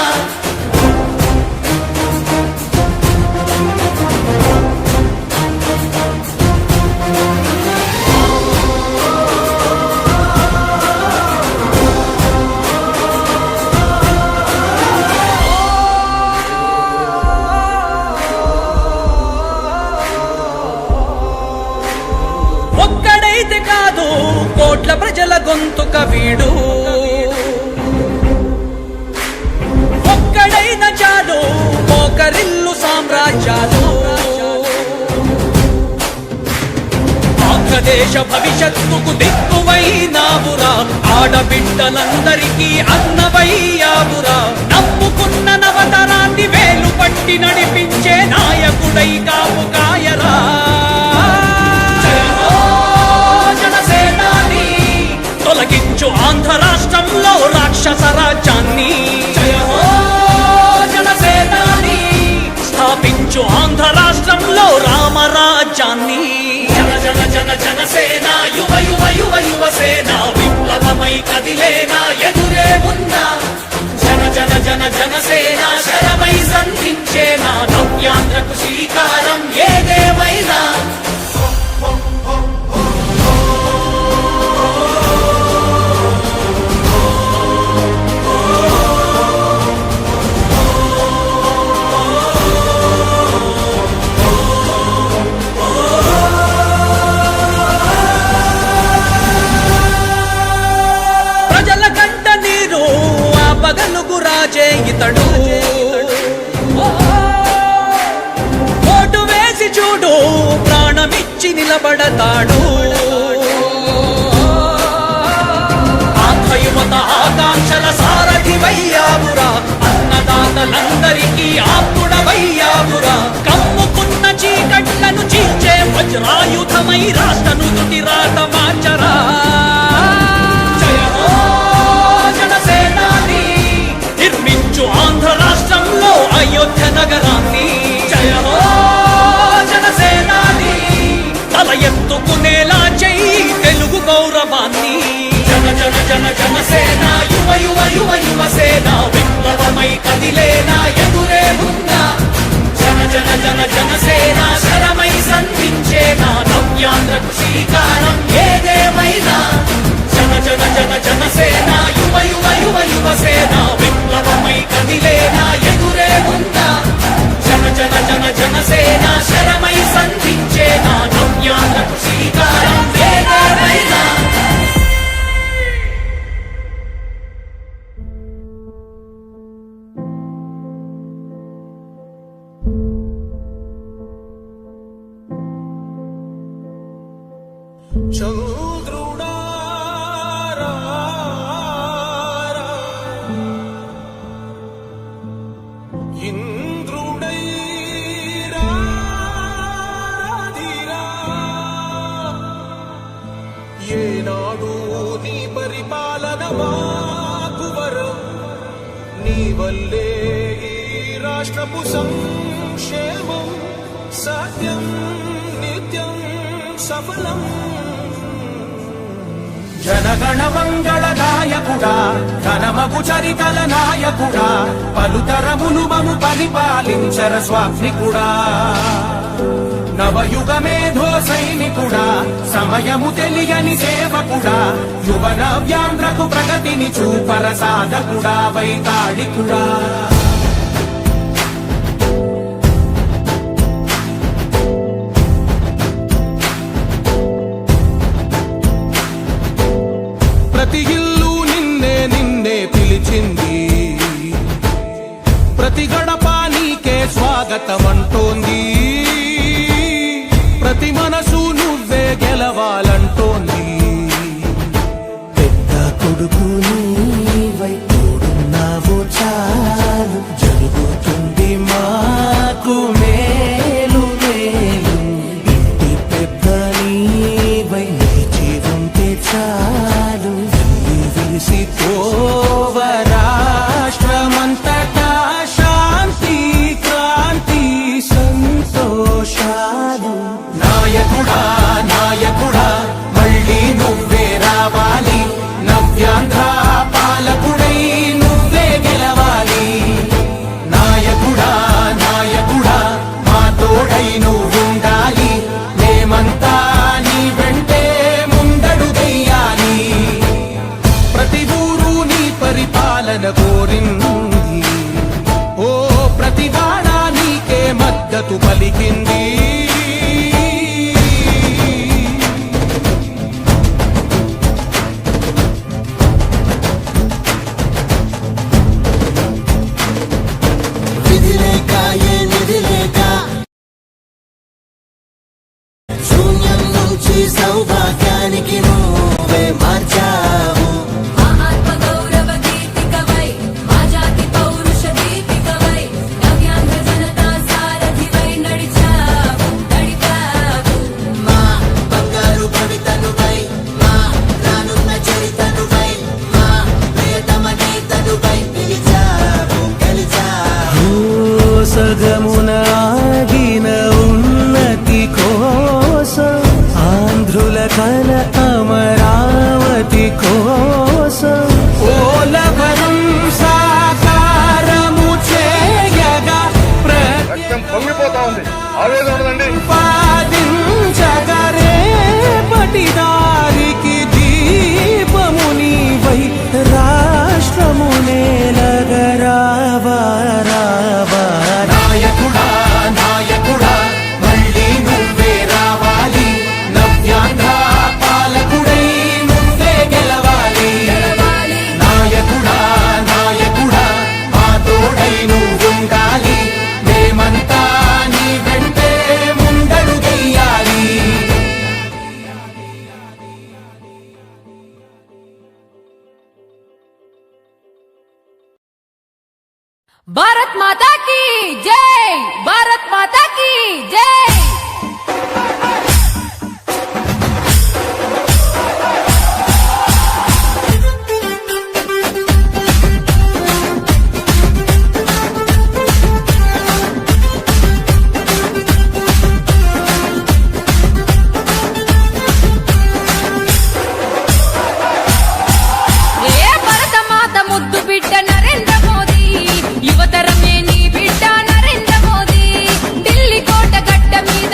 ఒక్కడైతే కోట్ల ప్రజల గొంతుక వీడు ఒక్కడైన చాలు మోకరిల్లు సామ్రాజ్యాలు ఆంధ్రదేశ భవిష్యత్తుకు దిక్కువైనావురా ఆడబిడ్డలందరికీ అన్నవయ్యావురా నమ్ముకున్న నవతరాన్ని వేలు పట్టి నడిపించే నాయకుడై కాపు కాయరా జనసేనాని తొలగించు ఆంధ్ర రాష్ట్రంలో రాక్షస రాజ్యాన్ని జనసేనాని స్థాపించు ఆంధ్ర రాష్ట్రంలో రామరాజ్యాన్ని జన జన జనసేన యువ యువ యువ యువసేన విప్లవమై కదిలేనా ఎదురే ఉన్నా జన జన జన జనసేన శరమై సంధించేనా నవ్యాంధ్రకు శ్రీకారం ఏదేమైనా ఇతడు ఓటు వేసి చూడు ప్రాణమిచ్చి నిలబడతాడు ఆంధ్ర యువత ఆకాంక్షల సారథివయ్యావురా అన్నదాతలందరికీ ఆప్తుడవయ్యావురా కమ్ముకున్న చీకట్లను చీల్చే వజ్రాయుధమై రాష్ట్రను తుటి రాత మార్చరా నిర్మించు ఆంధ్ర రాష్ట్రంలో అయోధ్య నగరాన్ని జయ హో జనసేనాని తల ఎత్తుకునేలా చెయ్యి తెలుగు గౌరవాన్ని జన జన జన జనసేన యువ యువ యువ యువసేన విప్లవమై కదిలేనా ఎదురే ఉన్నా జన జన జన జనసేన శరమై సంధించేనా నవ్యాంధ్రకు శ్రీకారం ఏదేమైనా జన జన జన జనసేన యువ యువ యువ యువసేన విప్లవమై కదిలేనా ఎదురే ఉందా జన జన జన జనసేన శరమై సంధించేనా నవ్యాంధ్రకు శ్రీకారం ఏదేమైనా ఏనాడు నీ పరిపాలన మాకు వరం నీ వల్లే ఈ రాష్ట్రపు సంక్షేమం సత్యం నిత్యం సఫలం జనగణ మంగళ నాయకుడా ఘనమగు చరితల నాయకుడా పలుతరములు మము పరిపాలించర స్వామికుడా నవయుగ మేధో సైనికుడా సమయము తెలియని సేవకుడా యువ నవ్యాంధ్రకు ప్రగతిని చూపర సాధకుడా వైతాళికుడా ప్రతి ఇల్లు నిన్నే నిన్నే పిలిచింది ప్రతి గడప నీకే స్వాగతమంటోంది ప్రతి మనసు నువ్వే గెలవాలంటోంది పెద్ద కొడుకు నీవై తోడున్నావు చాలు జరుగుతుంది మాకు మేలు మేలు ఇంటి పెద్ద నీవై నిలిచి ఉంటే చాలు విలిసి రాష్ట్రమంతటా శాంతి క్రాంతి ఈ సౌభాగ్యానికి నువ్వే మార్చావు ఆత్మ గౌరవ గీతికవై మా జాతి పౌరుష దీపికవై నవ్యాంధ్ర జనతా సారథివై నడిచావు మా బంగారు భవితనువై మా రానున్న చరితనువై మా ప్రియతమ గీతనువై పిలిచావు గెలిచావు సగమున ఆగిన ఉన్నతి కోసం ఆంధ్రుల కల అమరావతి కోసం ఓలవరం సాకారము చేయగా పొంగిపోతా ఉంది ఆవేదన ఉండదండి ప్రతిపాదించగరే పటిదారికి దీపము నీవై రాష్ట్రము నేలగరావా రావా నాయకుడా నాయకుడా మళ్ళీ నువ్వే రావాలి నవ్యాంధ్ర పాలకుడై నువ్వే గెలవాలి నాయకుడా నాయకుడా మా తోడై నువ్వుండాలి మేమంతా నీ వెంటే ముందడుగెయ్యాలి భారత్ మాతా కీ జై భారత్ మాతా కీ జై ఏ భరతమాత ముద్దు బిడ్డ నరేంద్ర మోదీ యువతరమే నీ బిడ్డ నరేంద్ర మోదీ ఢిల్లీ కోట గడ్డ మీద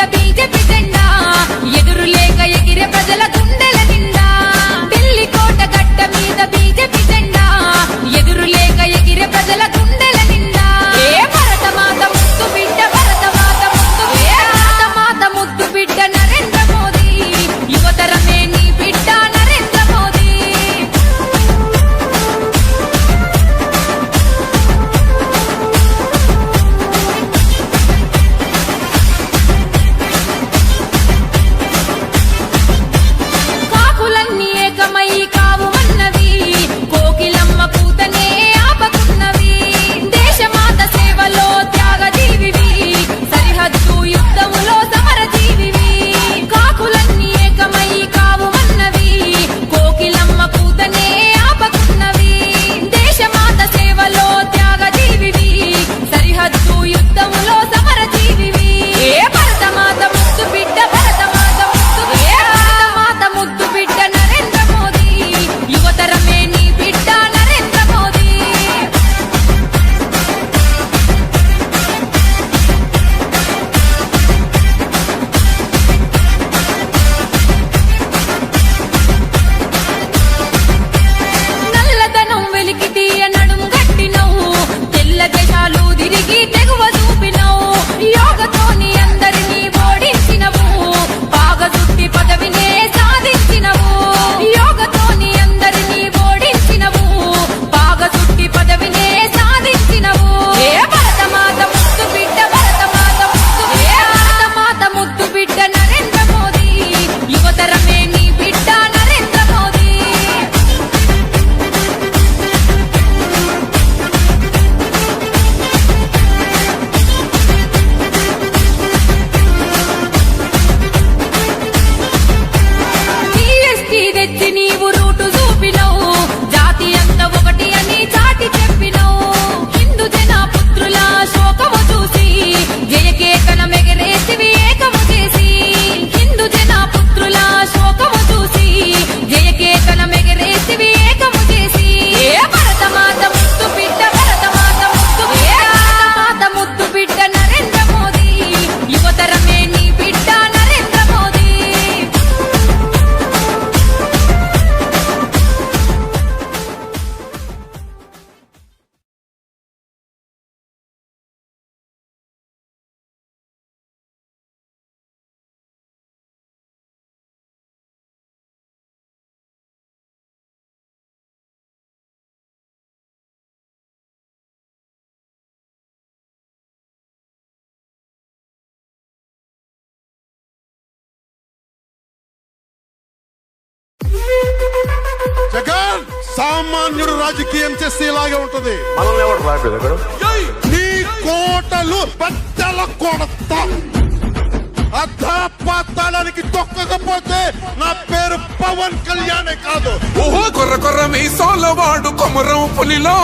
సామాన్యుడు రాజకీయం చేస్తే ఇలాగే ఉంటది. మనల్ని ఎవరు రాలేదు అక్కడ. నీ కోటలు బద్దల కొడతా. అధాపాతాళానికి తొక్కకపోతే నా పేరు పవన్ కళ్యాణే కాదు. ఓహో కొర్ర కొర్ర మీసాల వాడు కొమరం పులిలో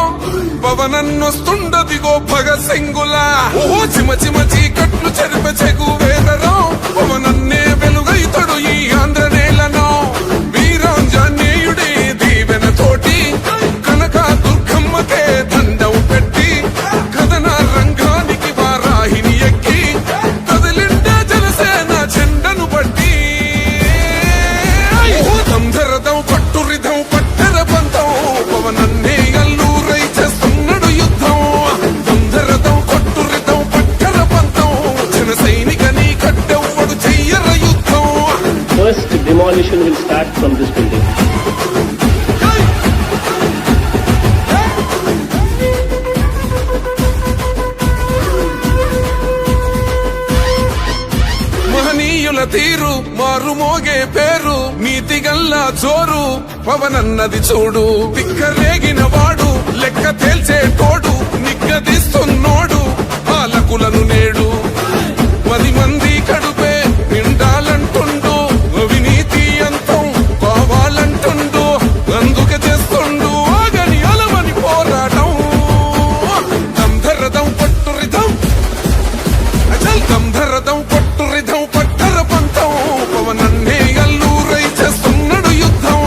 పవనన్నొస్తుండదిగో భగత్ సింగులా. ఓహో చిమ చిమ చీకట్లు చెరిప చెగు వేదరో పవనన్నే వెలుగైతడు ఈ ఆంధ్ర నేలను. వీరాంజనేయుడే దీవెన తోటి కనక దుర్గమ్మకే దండం పెట్టి కథన రంగానికి వారాహిని ఎక్కి కదిలిండే జనసేన జెండను బట్టి. దంధరదం పట్టురిధం పట్టర పంతం పవనన్నే అల్లూరై చేస్తున్నాడు యుద్ధం. దంధరదం పట్టురిధం పట్టర పంతం జన సైనికని కట్టెవ్వడు చెయ్యర యుద్ధం. First demolition will start from this building. మహనీయుల తీరు మారుమోగే పేరు నీతి గల్లా జోరు పవనన్నది చూడు. పిక్కరేగిన వాడు లెక్క తేల్చేటోడు నిగ్గదీస్తున్నోడు పాలకులను నేడు. 10 మంది కడుపే నిండాలంటుండు అవినీతి అంతం కావాలంటుండు. అందుకే చేస్తుండు ఆగని అలమని పోరాటం. దంధరదం పట్టురిధం అచల్ దంధరదం పట్టురిధం పట్టర పంతం పవనన్నే అల్లూరై చేస్తున్నాడు యుద్ధం.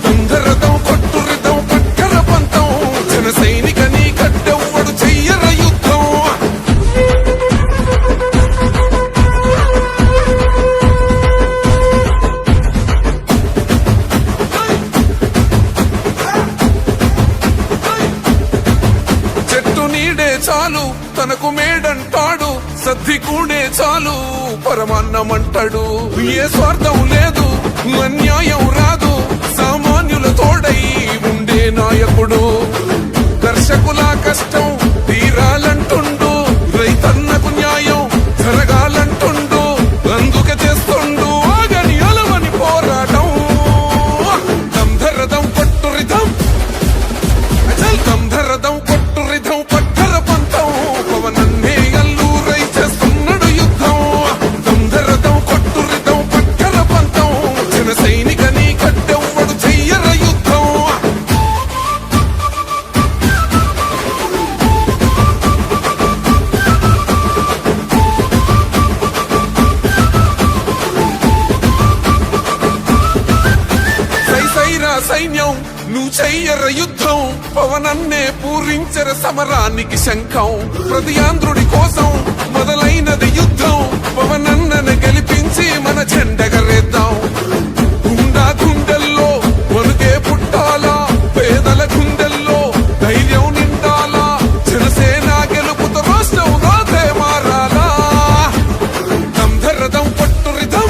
దంధరదం పట్టురిధం పట్టర పంతం జన సైనికని కట్టెవ్వడు చెయ్యర యుద్ధం. చెట్టు నీడే చాలు తనకు మేడంటాడు సద్ది కూడే చాలు పరమాన్నమంటాడు. ఏ స్వార్థం లేదు అన్యాయం రాదు సామాన్యుల తోడై ఉండే నాయకుడు. కర్షకుల కష్టం తీరాలంటుండు రైతన్నకు న్యాయం జరగాలంటుండు. అందుకే చేస్తుండు ఆగని అలవని పోరాటం. దంధరదం పట్టురిధం అచల్ దంధరదం పట్టురిధం పట్టర పంతం పవనన్నే అల్లూరై చేస్తున్నాడు యుద్ధం. దంధరదం పట్టురిధం పట్టర పంతం జన సైనికని కట్టెవ్వడు చెయ్యర యుద్ధం. సైసైరా సైన్యం నువ్వు చెయ్యర యుద్ధం పవనన్నే పూరించర సమరానికి శంఖం. ప్రతి ఆంధ్రుడి కోసం మొదలైనది యుద్ధం పవనన్నను గెలిపించి మన జెండగరేద్దాం. గుండా గుండెల్లో వణుకే పుట్టాలా పేదల గుండెల్లో ధైర్యం నిండాలా. జనసేన గెలుపుతో రాష్ట్రం రాతే మారాలా. దంధరదం పట్టురిధం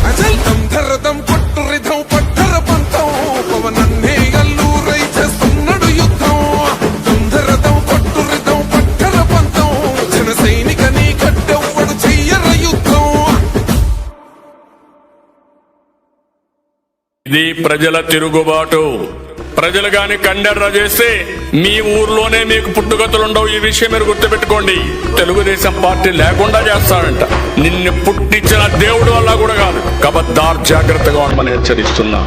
అచల్ దంధరదం పట్టురిధం పట్టర పంతం పవనన్నే అల్లూరై చేస్తున్నాడు యుద్ధం. దంధరదం పట్టురిధం పట్టర పంతం జన సైనికని కట్టెవ్వడు చెయ్యర యుద్ధం. ఇది ప్రజల తిరుగుబాటు. ప్రజలు గాని కండెర్ర చేస్తే మీ ఊర్లోనే మీకు పుట్టుగతులుండవు. ఈ విషయం మీరు గుర్తుపెట్టుకోండి. తెలుగుదేశం పార్టీ లేకుండా చేస్తాడంట. నిన్ను పుట్టించిన దేవుడు వల్ల కూడా కాదు. కబద్దార్ జాగ్రత్తగా ఉండమని హెచ్చరిస్తున్నా.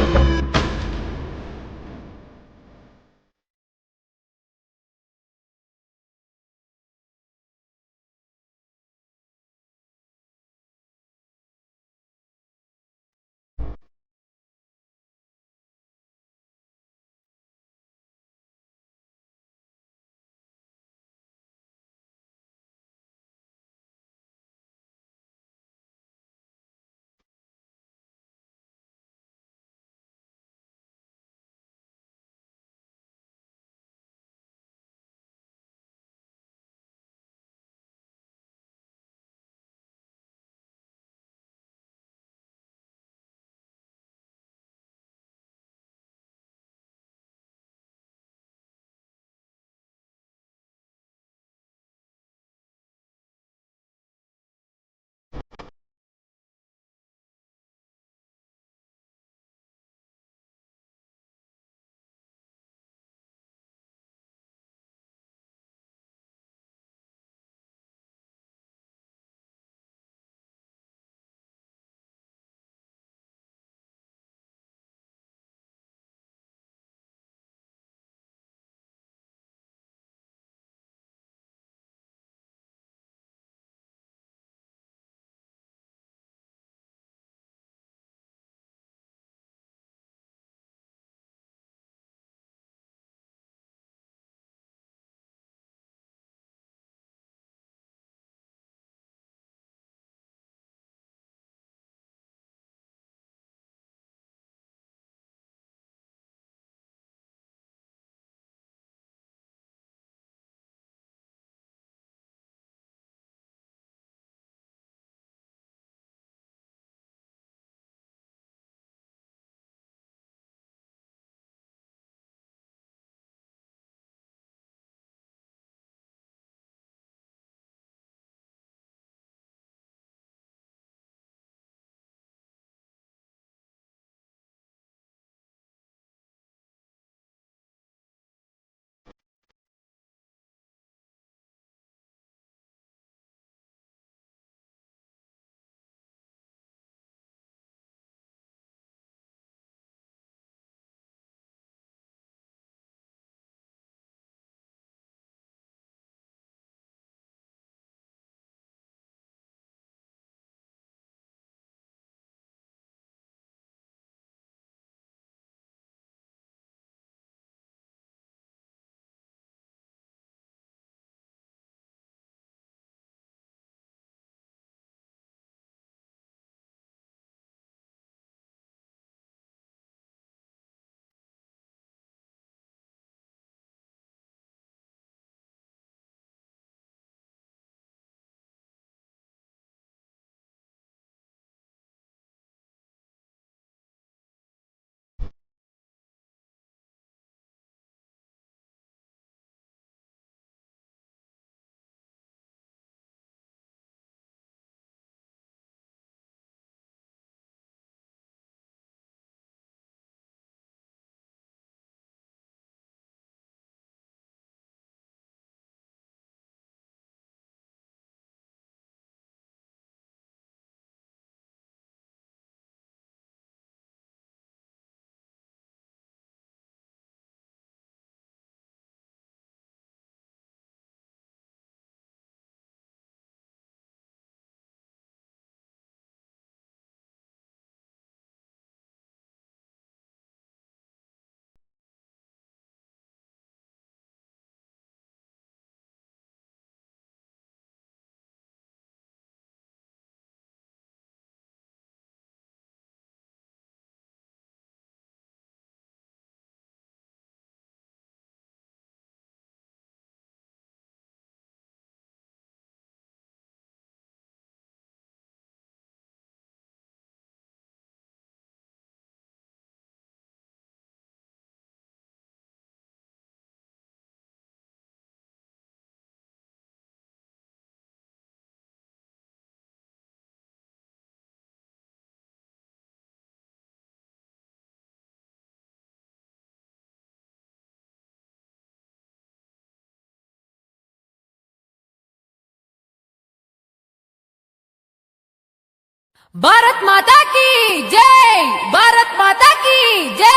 భారత్ మాతా కీ జై, భారత్ మాతా కీ జై.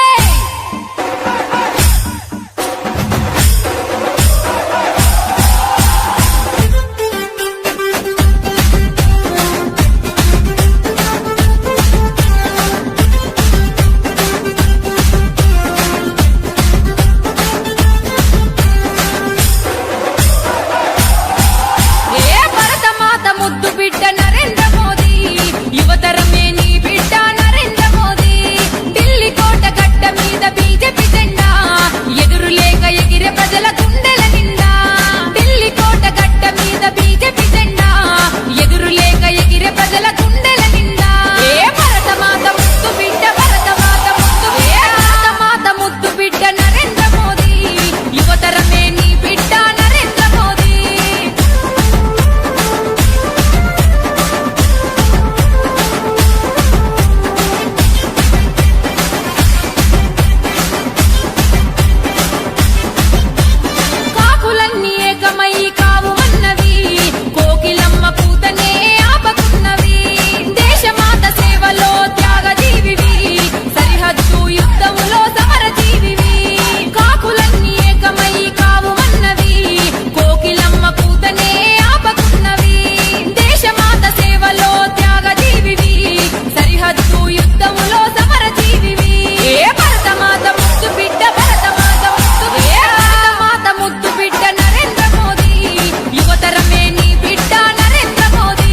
ముద్దు బిడ్డ నరేంద్ర మోదీ, యువతరమే నీ బిడ్డ నరేంద్ర మోదీ. ఢిల్లీ కోట గడ్డ మీద బీజేపీ జెండా ఎదురు లేక ఎగిరే ప్రజల గుండెల నిండా. ఢిల్లీ కోట గడ్డ మీద బీజేపీ జెండా ఎదురు లేక ఎగిరే ప్రజల గుండెల నిండా. ఏ భరత మాత ముద్దు బిడ్డ, భరత మాత ముద్దు బిడ్డ, భరత మాత ముద్దు బిడ్డ నరేంద్ర మోదీ, యువతరమే నీ బిడ్డ నరేంద్ర మోదీ. కాకులన్నీ ఏకమై కావు అన్నవి, కోకిలమ్మ కూతనే ఆపకున్నవి. దేశమాత సేవలో త్యాగజీవివి, సరిహద్దు యుద్ధములో సమరజీవివి. కాకులన్నీ ఏకమై కావు అన్నవి, కోకిలమ్మ కూతనే ఆపకున్నవి. దేశమాత సేవలో త్యాగజీవివి, సరిహద్దు యుద్ధములో సమరజీవివి. ఏ భరత మాత ముద్దు బిడ్డ, భరత మాత ముద్దు బిడ్డ, భరత మాత ముద్దు బిడ్డ నరేంద్ర మోదీ, యువతరమే నీ బిడ్డ నరేంద్ర మోదీ.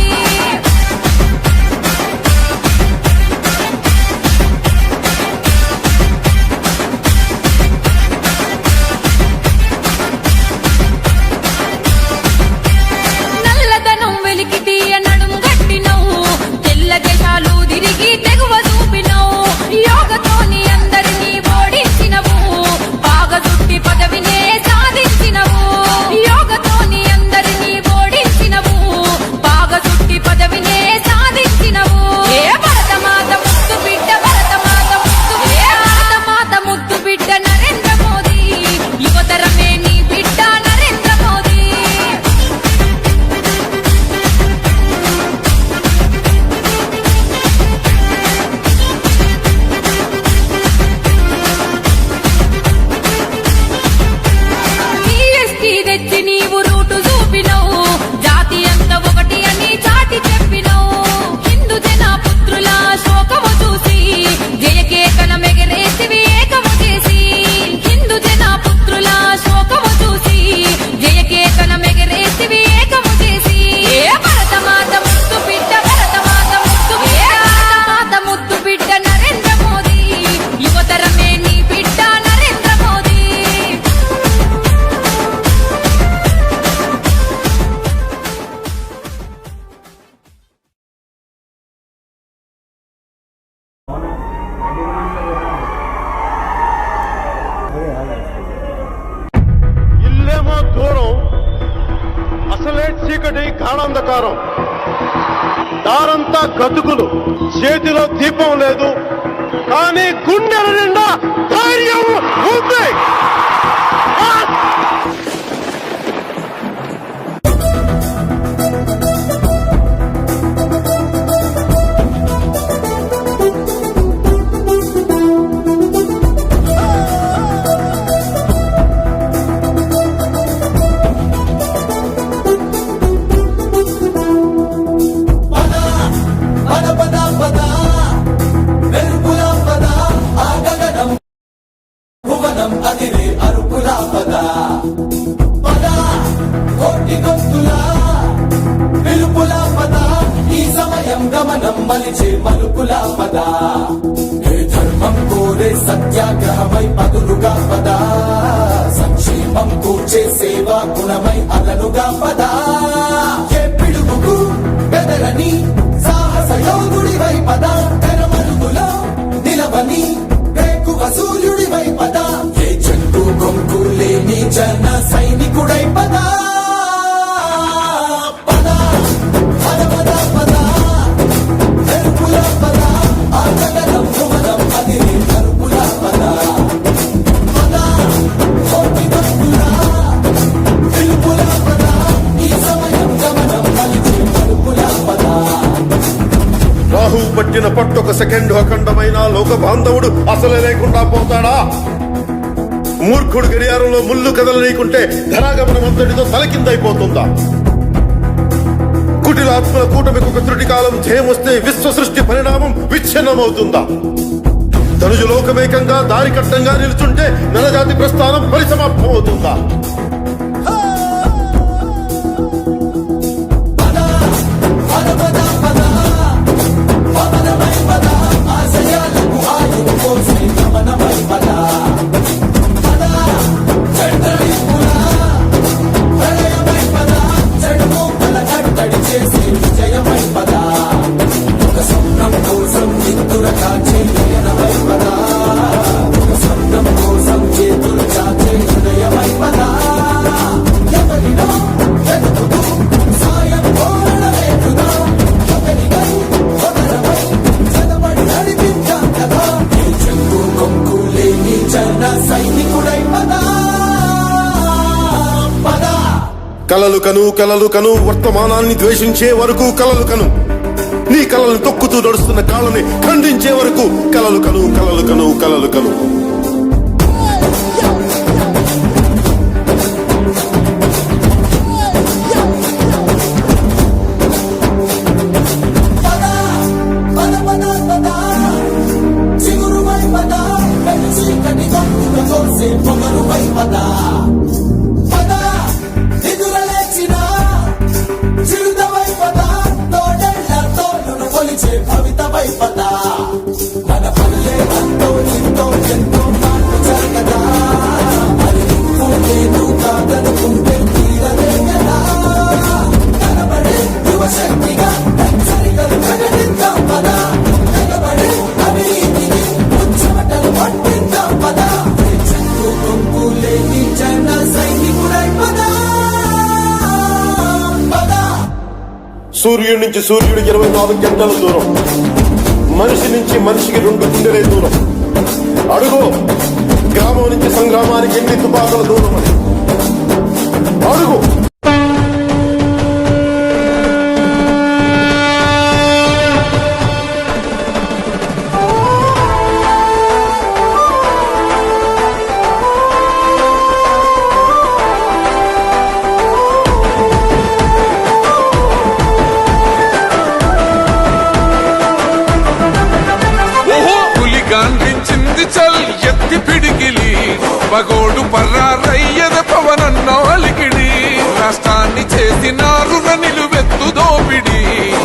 నల్లదనం వెలికి తీయ నడుము గట్టినవు, తెల్ల దేశాలు తిరిగి తెగువ చూపినవు. యోగతోని అందరినీ ఓడించినవు, బాగా చుట్టి పదవినే సాధించినవు. యోగతోని అందరినీ ఓడించినవు, బాగా చుట్టి పదవినే సాధించినవు. ఏ భరత మాత ముద్దు బిడ్డ, భరత మాత ముద్దు బిడ్డ, భరత మాత ముద్దు బిడ్డ నరేంద్ర మోదీ, యువతరమే నీ బిడ్డ నరేంద్ర మోదీ. జీఎస్టీ తెచ్చి నీవు రూటు చూపినవు, జాతి అంత ఒకటి అని చాటి చెప్పినవు. హిందూ జన పుత్రుల శోకము చూసి జయకేకన మెగరేసివి ఏకము చేసి. హిందూ జన పుత్రుల శోకము చూసి జయకేకన మెగరేసివి ఏకము చేసి. ఏ భరత మాత ముద్దు బిడ్డ, భరత మాత ముద్దు బిడ్డ, భరత మాత ముద్దు బిడ్డ నరేంద్ర మోదీ, యువతరమే నీ బిడ్డ నరేంద్ర మోదీ. ఇల్లేమో దూరం, అసలే చీకటి గాఢాంధకారం. దారంతా గతుకులు, చేతిలో దీపం లేదు, కానీ గుండెల నిండా ధైర్యం ఉంది. పద పద పద మెరుపులా పద, ఆ గగనం భువనం అదిరే అరుపులా పద. పద కోటి గొంతులా పిలుపులా పద, ఈ సమయం గమనం మలిచే మలుపులా పద. ఏ ధర్మం కోరే సత్యాగ్రహమై పదులుగా పద, సంక్షేమం కూర్చే సేవా గుణమై అలనుగా పద. ఏ పిడుగుకు బెదరని సాహస యోధుడివై పద, తెరమరుగులో నిలవని వేకువ సూర్యుడివై పద. ఏ చెట్టు కొంకు లేని జన సైనికుడై పద. పద పద పద పద మెరుపుల పద, ఆ గగనం భువనం అదిరే అరుపుల పద. పద కోటి గొంతులా పిలుపుల పద, ఈ సమయం గమనం మలిచే మలుపుల పద. రాహువు పట్టిన పట్టొక సెకండ్ అఖండమైన లోక బాంధవుడు అసలే లేకుండా పోతాడా? మూర్ఖుడు గడియారంలో ముళ్ళు కదలనీకుంటే ధరాగమనం అంతటితో తలకిందైపోతుందా? కుటిలాత్మల కూటమికి ఒక త్రుటి కాలం జయమొస్తే విశ్వ సృష్టి పరిణామం విచ్ఛిన్నమవుతుందా? తనుజు లోకమేకంగా దారి కట్టంగా నిలుచుంటే నరజాతి ప్రస్థానం పరిసమాప్తం అవుతుందా? కలలు కను కలలు కను వర్తమానాన్ని ద్వేషించే వరకు కలలు కను, నీ కలలను తొక్కుతూ నడుస్తున్న కాళ్ళని ఖండించే వరకు కలలు కను కలలు కను కలలు కను. సూర్యుడి నుంచి సూర్యుడు 24 గంటల దూరం, మనిషి నుంచి మనిషికి 2 గుండెలే దూరం. అడుగు గ్రామం నుంచి సంగ్రామానికి ఎన్ని తుపాకుల దూరం అని అడుగు. పగోడు పర్రారయ్యద పవనన్న అలికిడి, రాష్ట్రాన్ని చేసినారు నిలువెత్తు దోపిడి.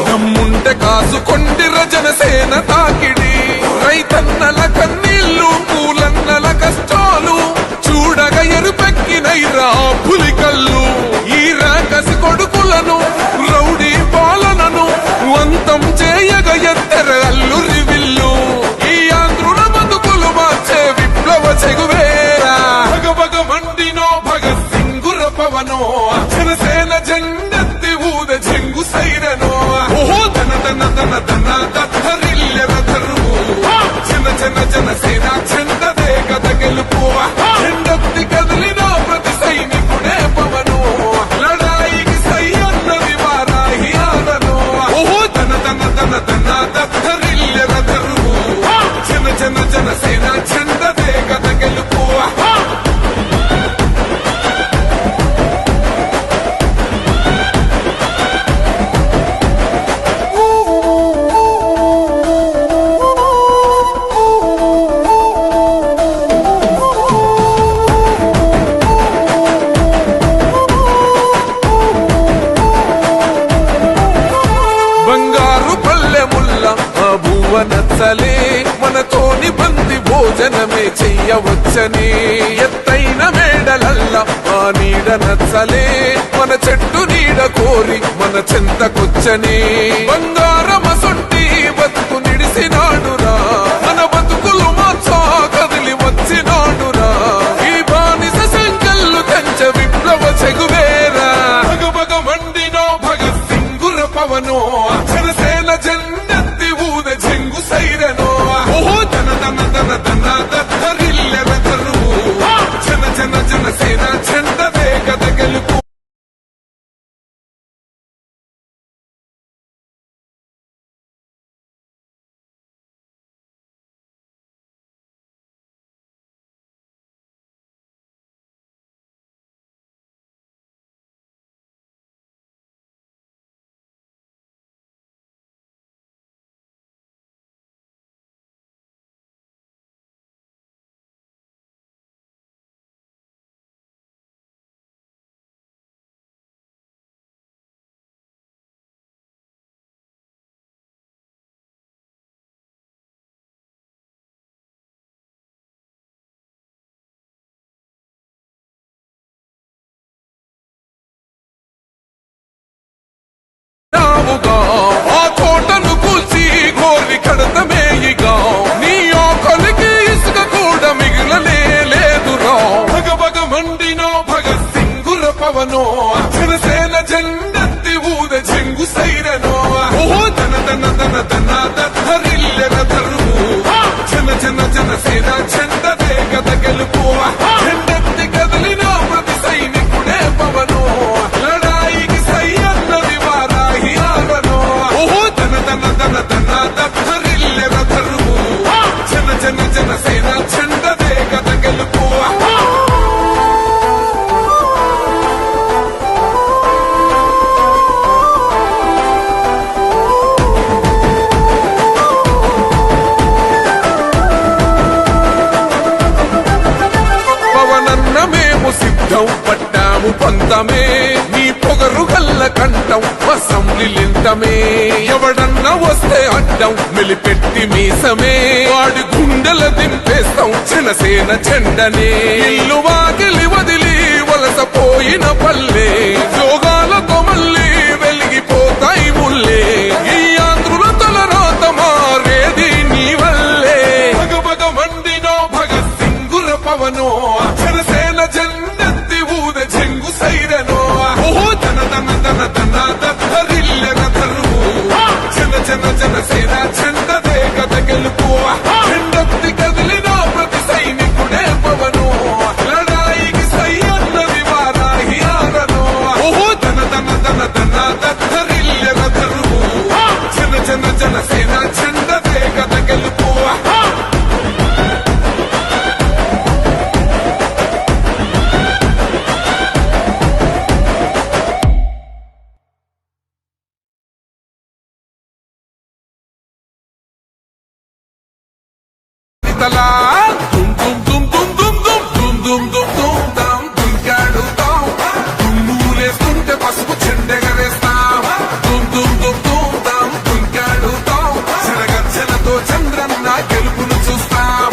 దమ్ముంటే కాసుకొండిర జనసేన తాకిడి, రైతన్నల కన్నీళ్లు పూలన్నల కష్టాలు చూడగా ఎరుపెక్కినైరా పులికల్లు. ఈ రాకసి కొడుకులను రౌడీ పాలనను వంతం చేయగ ఎత్తర అల్లురి విల్లు. ఈ ఆంధ్రుల బతుకులు మార్చే విప్లవ చెగువేరా, భగభగ మండినో భగత్ సింగుర పవనో, జనసేన జెండెత్తి ఊద జంగు సైరనో. ఓహో ధన ధన ధన ధన దత్తరిల్లెర ధరువు, జన జన జనసేన చెందదే గద గెలుపు. జెండెత్తి కదిలిన ప్రతి సైనికుడే పవను, లడాయికి సై అన్నది వారాహి ఆడను. ఓహో ధన ధన ధన ధన దత్తరిల్లెర ధరువు, జన జన జనసేన చెందదే గద గెలుపు. బంగారు పల్లెముల్ల ఆ భూవ నచ్చలే, మనతోని బంది భోజనమే చెయ్యవచ్చని. ఎత్తైన మేడలల్ల ఆ నీడ నచ్చలే, మన చెట్టు నీడ కోరి మన చెంతకొచ్చని. బంగారమసొంటి బతుకు నిడిసినాడురా, మన బతుకులు మార్చా కదిలి వచ్చినాడురా. ఈ బానిస సంకల్లు తెంచ విప్లవ చెగువేరా, భగభగ మండినో భగత్ సింగుర పవనో, జనసేన జెండెత్తి ఊద జంగు సైరనో. ఓహో ధన ధన ధన ధన దత్తరిల్లెర ధరువు, జన జన జనసేన చెందదే గద గెలుపు. కడతాముగా ఆ కోటను కూల్చి గోరి కడతమేయిగా నీ ఆకలికి ఇసుక కూడా మిగిలనే లేదురా భగ భగ మండినో భగత్ సింగుల పవనో జనసేన జెండెత్తి ఊద చెంగు సైరనో ఓ దన దన దన దన దరిల్లెన తరువు జన జన జనసేన జెండ గద గెలుపు జెండెత్తి కదిలిన ప్రతి సైనికుడే పవనో లడాయికి సై అన్నది వారాహి ఆగనో ఓ దన దన దన దన దరిల్లెన తరువు జన జన జనసేన జెండ గద గెలుపు సిద్ధం పట్టాము పంతమే నీ పొగరు గల్ల కంఠం అసెంబ్లీలింతమే ఎవడన్నా వస్తే అడ్డం మెలిపెట్టి మీసమే వాడి గుండెల దింపేస్తాం జనసేన చెండనే ఇల్లు వాకిలి వదిలి వలసపోయిన పల్లె యోగాలతో మళ్ళీ వెలిగిపోతాయి ముల్లే ఈ ఆంధ్రుల తలరాత మారేది నీ వల్లే భగ భగ మండినో భగత్ సింగుల పవనో జనసేన జెండెత్తి ఊద చెంగు సైరనో ఓ దన దన దన దన దరిల్లెన తరువు జన జన జనసేన జెండదే గద గెలుపు జెండెత్తి కదిలిన ప్రతి సైనికుడే పవనో లడాయికి సై అన్నది వారాహి ఆగనో ఓ దన దన దన దన దరిల్లెన తరువు జన జన జనసేన జెండదే గద గెలుపు దుమ్ దుమ్ దుమ్ దుమ్ దుమ్ దుమ్ దుమ్ దుమ్ దుమ్ దాం దుంకాడుతాం దుమ్ములేస్తుంటే పసుపు చెండెగరేస్తాం దుమ్ దుమ్ దుమ్ దుమ్ దాం దుంకాడుతాం జనగర్జనతో చంద్రన్న గెలుపును చూస్తాం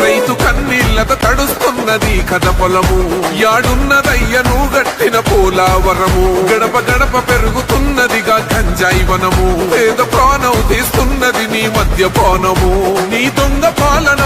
రైతు కన్నీళ్లతో తడుస్తున్నది కథ పొలము యాడున్నదయ్యను గట్టిన పోలావరము గడప గడప పెరుగుతున్నదిగా గంజాయి వనము పేద ప్రాణం తీస్తున్నది నీ మద్యపానము నీ దొంగ పాలన